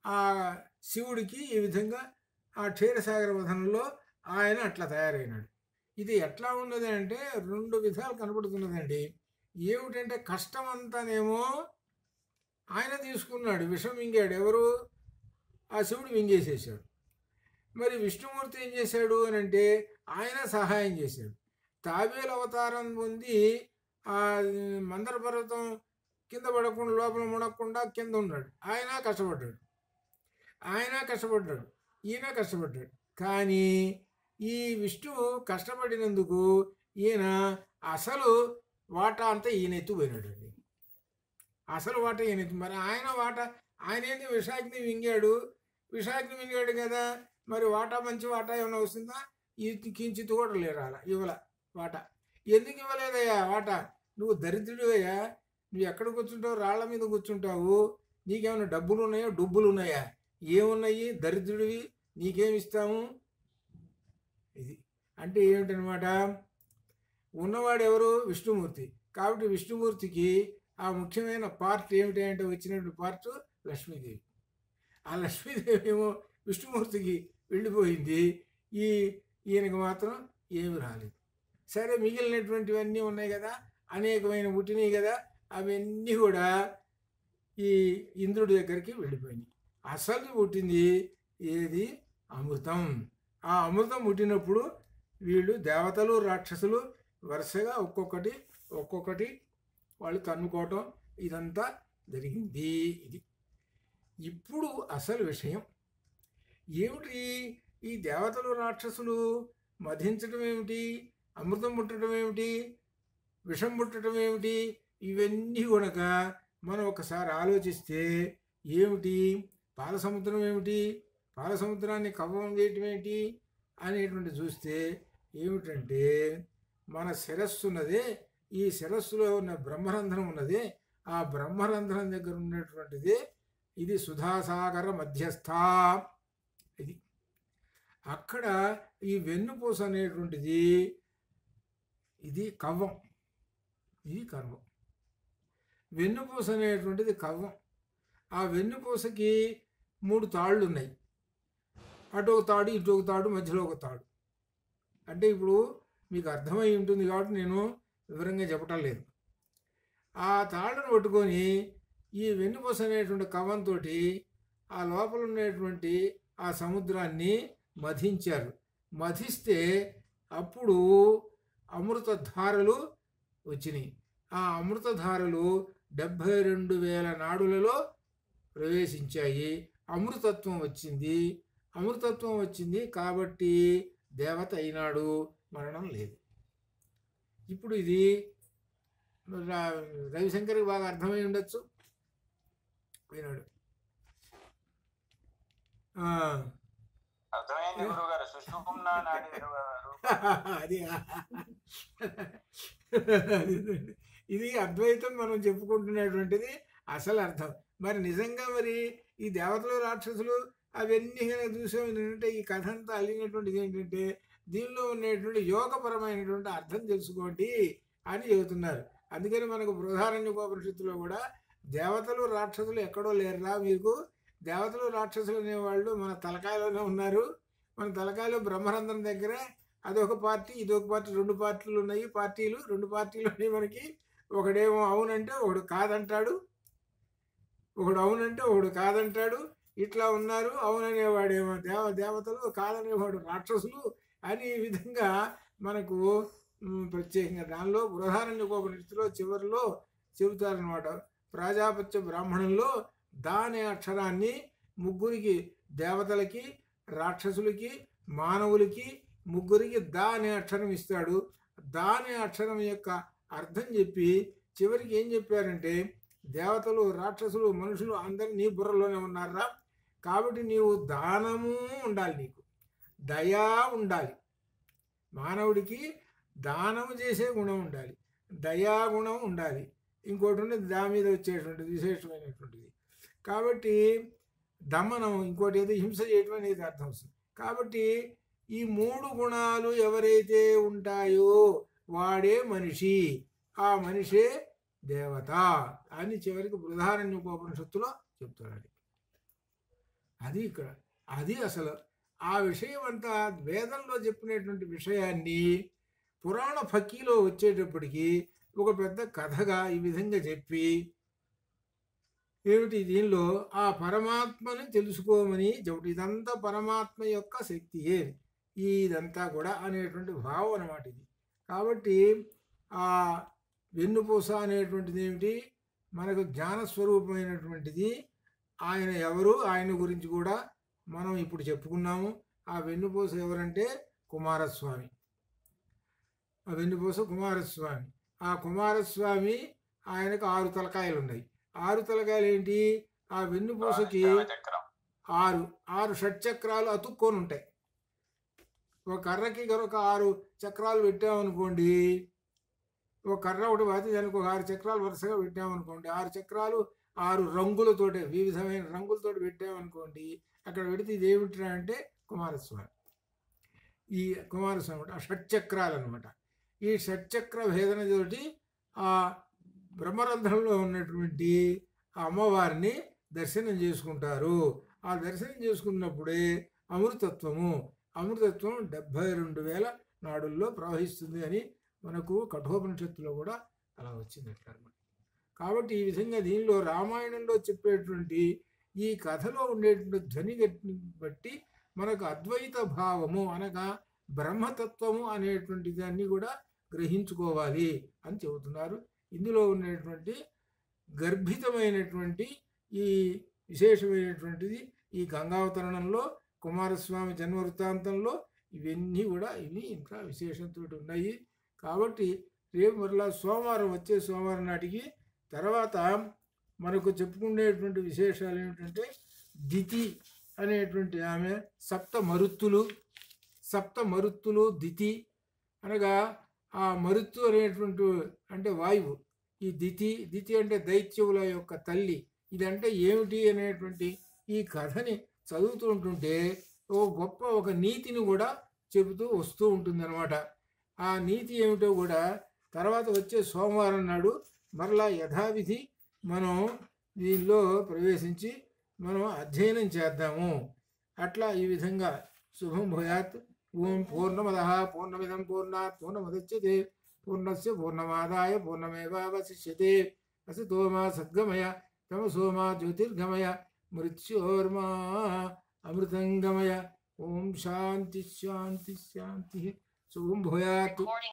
ఆ శివుడికి ఈ విధంగా ఆ క్షీరసాగర వధనంలో ఆయన అట్లా తయారైనాడు. ఇది ఎట్లా ఉన్నది అంటే రెండు విధాలు కనపడుతున్నదండి. ఏమిటంటే కష్టం అంతానేమో ఆయన తీసుకున్నాడు, విషం మింగాడు. ఎవరు? ఆ శివుడు మింగేసేసాడు. మరి విష్ణుమూర్తి ఏం చేశాడు అని అంటే ఆయన సహాయం చేశాడు. తాబేలు అవతారం పొంది ఆ మందర పర్వతం కింద పడకుండా, లోపల మునక్కుండా కింద ఉన్నాడు. ఆయన కష్టపడ్డాడు, ఈయన కష్టపడ్డాడు. కానీ ఈ విష్ణువు కష్టపడినందుకు ఈయన అసలు వాటా అంతా ఈయన ఎత్తుపోయినాడు అండి. అసలు వాటా ఈయన ఎత్తు. మరి ఆయన ఏంటి విశాఖని మింగాడు కదా, మరి వాటా మంచి వాటా ఏమైనా వస్తుందా? ఇది కించిత్ కూడా లేరాల ఇవ్వాల వాటా. ఎందుకు ఇవ్వలేదయ్యా వాటా? నువ్వు దరిద్రుడివయ్యా, నువ్వు ఎక్కడ కూర్చుంటావు? రాళ్ల మీద కూర్చుంటావు. నీకేమైనా డబ్బులు ఉన్నాయా? డబ్బులు ఉన్నాయా? ఏమున్నాయి? దరిద్రుడివి, నీకేమిస్తాము? ఇది అంటే ఏమిటనమాట? ఉన్నవాడు ఎవరు? విష్ణుమూర్తి. కాబట్టి విష్ణుమూర్తికి ఆ ముఖ్యమైన పార్ట్ ఏమిటి అంటే వచ్చినటువంటి పార్ట్ లక్ష్మీదేవి. ఆ లక్ష్మీదేవి ఏమో విష్ణుమూర్తికి వెళ్ళిపోయింది, ఈయనకు మాత్రం ఏమి రాలేదు. సరే, మిగిలినటువంటివన్నీ ఉన్నాయి కదా, అనేకమైన పుట్టినాయి కదా, అవన్నీ కూడా ఈ ఇంద్రుడి దగ్గరికి వెళ్ళిపోయినాయి. అసలు పుట్టింది ఏది? అమృతం. ఆ అమృతం పుట్టినప్పుడు వీళ్ళు దేవతలు రాక్షసులు వరుసగా ఒక్కొక్కటి వాళ్ళు తన్నుకోవటం ఇదంతా జరిగింది. ఇది ఇప్పుడు అసలు విషయం ఏమిటి? ఈ దేవతలు రాక్షసులు మధించడం ఏమిటి? అమృతం పుట్టడం ఏమిటి? విషం పుట్టడం ఏమిటి? ఇవన్నీ కనుక మనం ఒకసారి ఆలోచిస్తే ఏమిటి? పాలసముద్రం ఏమిటి? పాలసముద్రాన్ని కవ్వం చేయటం ఏంటి అనేటువంటి చూస్తే ఏమిటంటే మన శిరస్సు ఉన్నదే, ఈ శిరస్సులో ఉన్న బ్రహ్మరంధ్రం ఉన్నదే, ఆ బ్రహ్మరంధ్రం దగ్గర ఉన్నటువంటిది ఇది సుధాసాగర మధ్యస్థ. ఇది అక్కడ ఈ వెన్నుపూస అనేటువంటిది ఇది కవ్వం, ఇది కర్వం. వెన్నుపూస అనేటువంటిది కవ్వం. ఆ వెన్నుపూసకి 3 తాళ్ళు ఉన్నాయి. అటు ఒక తాడు, ఇటు ఒక తాడు, మధ్యలో ఒక తాడు. అంటే ఇప్పుడు మీకు అర్థమై ఉంటుంది కాబట్టి నేను వివరంగా చెప్పటం లేదు. ఆ తాళ్ళను పట్టుకొని ఈ వెన్నుపూస అనేటువంటి కవ్వంతో ఆ లోపల ఉన్నటువంటి ఆ సముద్రాన్ని మధించారు. మధిస్తే అప్పుడు అమృతధారలు వచ్చినాయి. ఆ అమృతధారలు 72,000 నాడులలో ప్రవేశించాయి. అమృతత్వం వచ్చింది కాబట్టి దేవత అయినాడు, మరణం లేదు. ఇప్పుడు ఇది రవిశంకర్కి బాగా అర్థమై ఉండొచ్చు. అయినాడు అది ఇది అద్వైతం మనం చెప్పుకుంటున్నటువంటిది అసలు అర్థం. మరి నిజంగా మరి ఈ దేవతలు రాక్షసులు అవన్నీ కనుక చూసాం ఏంటంటే ఈ కథ అంతా అల్లినటువంటిది ఏంటంటే దీనిలో ఉండేటువంటి యోగపరమైనటువంటి అర్థం తెలుసుకోండి అని చెబుతున్నారు. అందుకని మనకు బృహదారణ్యోపనిషత్తులో కూడా దేవతలు రాక్షసులు ఎక్కడో లేరురా, మీకు దేవతలు రాక్షసులు అనేవాళ్ళు మన తలకాయలోనే ఉన్నారు. మన తలకాయలో బ్రహ్మరంధ్రం దగ్గర అదొక పార్టీ ఇదొక పార్టీ, రెండు పార్టీలు ఉన్నాయి. రెండు పార్టీలు ఉన్నాయి మనకి. ఒకడేమో అవునంటే ఒకడు కాదంటాడు, ఒకడు అవునంటే ఒకడు కాదంటాడు. ఇట్లా ఉన్నారు. అవుననేవాడేమో దేవతలు, కాదనేవాడు రాక్షసులు అని ఈ విధంగా మనకు ప్రత్యేకంగా దానిలో బృహదారణ్యోపనిషత్తులో చివరిలో చెబుతారనమాట. ప్రాజాపత్య బ్రాహ్మణంలో దా అనే అక్షరాన్ని ముగ్గురికి, దేవతలకి, రాక్షసులకి, మానవులకి ముగ్గురికి దా అనే అక్షరం ఇస్తాడు. దా అనే అక్షరం యొక్క అర్థం చెప్పి చివరికి ఏం చెప్పారంటే దేవతలు, రాక్షసులు, మనుషులు అందరూ నీ బుర్రలోనే ఉన్నారా, కాబట్టి నీవు దానము ఉండాలి, నీకు దయా ఉండాలి. మానవుడికి దానము చేసే గుణం ఉండాలి, దయాగుణం ఉండాలి. ఇంకోటి ఉండేది దా మీద వచ్చేటువంటిది విశేషమైనటువంటిది. కాబట్టి దమనం, ఇంకోటి ఏదో హింస చేయటం అనేది అర్థం వస్తుంది. కాబట్టి ఈ మూడు గుణాలు ఎవరైతే ఉంటాయో వాడే మనిషి, ఆ మనిషే దేవత అని చివరికి బృహదారణ్యోపనిషత్తులో చెప్తున్నాడు. అది ఇక్కడ అది అసలు ఆ విషయం అంతా వేదంలో చెప్పినటువంటి విషయాన్ని పురాణ ఫకీలో వచ్చేటప్పటికి ఒక పెద్ద కథగా ఈ విధంగా చెప్పి ఏమిటి దీనిలో ఆ పరమాత్మని తెలుసుకోమని చెబుతుంది. ఇదంతా పరమాత్మ యొక్క శక్తియే ఇదంతా కూడా అనేటువంటి భావం అన్నమాట ఇది. కాబట్టి ఆ వెన్నుపూస అనేటువంటిది ఏమిటి, మనకు జ్ఞానస్వరూపమైనటువంటిది. ఆయన ఎవరు, ఆయన గురించి కూడా మనం ఇప్పుడు చెప్పుకున్నాము. ఆ వెన్నుపూస ఎవరంటే కుమారస్వామి. ఆ వెన్నుపూస కుమారస్వామి. ఆ కుమారస్వామి ఆయనకు 6 తలకాయలు ఉన్నాయి. 6 తలకాయలు ఏంటి, ఆ వెన్నుపూసకి 6 షట్చక్రాలు అతుక్కొని ఉంటాయి. ఒక కర్రకి ఒక 6 చక్రాలు పెట్టామనుకోండి, ఒక కర్ర ఒకటి పాతి దానికి ఒక 6 చక్రాలు వరుసగా పెట్టామనుకోండి, 6 చక్రాలు 6 రంగులతోటి, వివిధమైన రంగులతోటి పెట్టామనుకోండి, అక్కడ పెడితే ఇది ఏమిట్రా అంటే కుమారస్వామి. ఈ కుమారస్వామి ఆ షట్చక్రాలు అనమాట. ఈ షట్చక్ర భేదనతోటి ఆ బ్రహ్మరంధ్రంలో ఉన్నటువంటి ఆ అమ్మవారిని దర్శనం చేసుకుంటారు. ఆ దర్శనం చేసుకున్నప్పుడే అమృతత్వం 72,000 నాడుల్లో ప్రవహిస్తుంది అని మనకు కఠోపనిషత్తులో కూడా అలా వచ్చింది అట్లా అనమాట. కాబట్టి ఈ విధంగా దీనిలో రామాయణంలో చెప్పేటువంటి ఈ కథలో ఉండేటువంటి ధ్వని బట్టి మనకు అద్వైత భావము అనగా బ్రహ్మతత్వము అనేటువంటి దాన్ని కూడా గ్రహించుకోవాలి అని చెబుతున్నారు. ఇందులో ఉన్నటువంటి గర్భితమైనటువంటి ఈ విశేషమైనటువంటిది ఈ గంగావతరణంలో, కుమారస్వామి జన్మ వృత్తాంతంలో ఇవన్నీ కూడా ఇవి ఇంకా విశేషంతో ఉన్నాయి. కాబట్టి రేపు మరలా సోమవారం, వచ్చే సోమవారం నాటికి తర్వాత మనకు చెప్పుకునేటువంటి విశేషాలు ఏమిటంటే దితి అనేటువంటి ఆమె సప్త మరుత్తులు దితి అనగా ఆ మరుత్తు అనేటువంటి అంటే వాయువు. ఈ దితి అంటే దైత్యువుల యొక్క తల్లి. ఇదంటే ఏమిటి అనేటువంటి ఈ కథని చదువుతూ ఉంటుంటే ఒక నీతిని కూడా చెబుతూ వస్తూ ఉంటుందన్నమాట. ఆ నీతి ఏమిటో కూడా తర్వాత వచ్చే సోమవారం నాడు మరలా యథావిధి మనం దీనిలో ప్రవేశించి మనం అధ్యయనం చేద్దాము. అట్లా ఈ విధంగా శుభం భూయాత్. ఓం పూర్ణమదః పూర్ణమిదం పూర్ణాత్ పూర్ణముదచ్యతే పూర్ణస్య పూర్ణమాదాయ పూర్ణమేవావశిష్యతే. అసతో మా సద్గమయ తమసో మా జ్యోతిర్గమయ మృత్యోర్మా అమృతంగమయ. ఓం శాంతి శాంతి శాంతి. శుభం భూయాత్.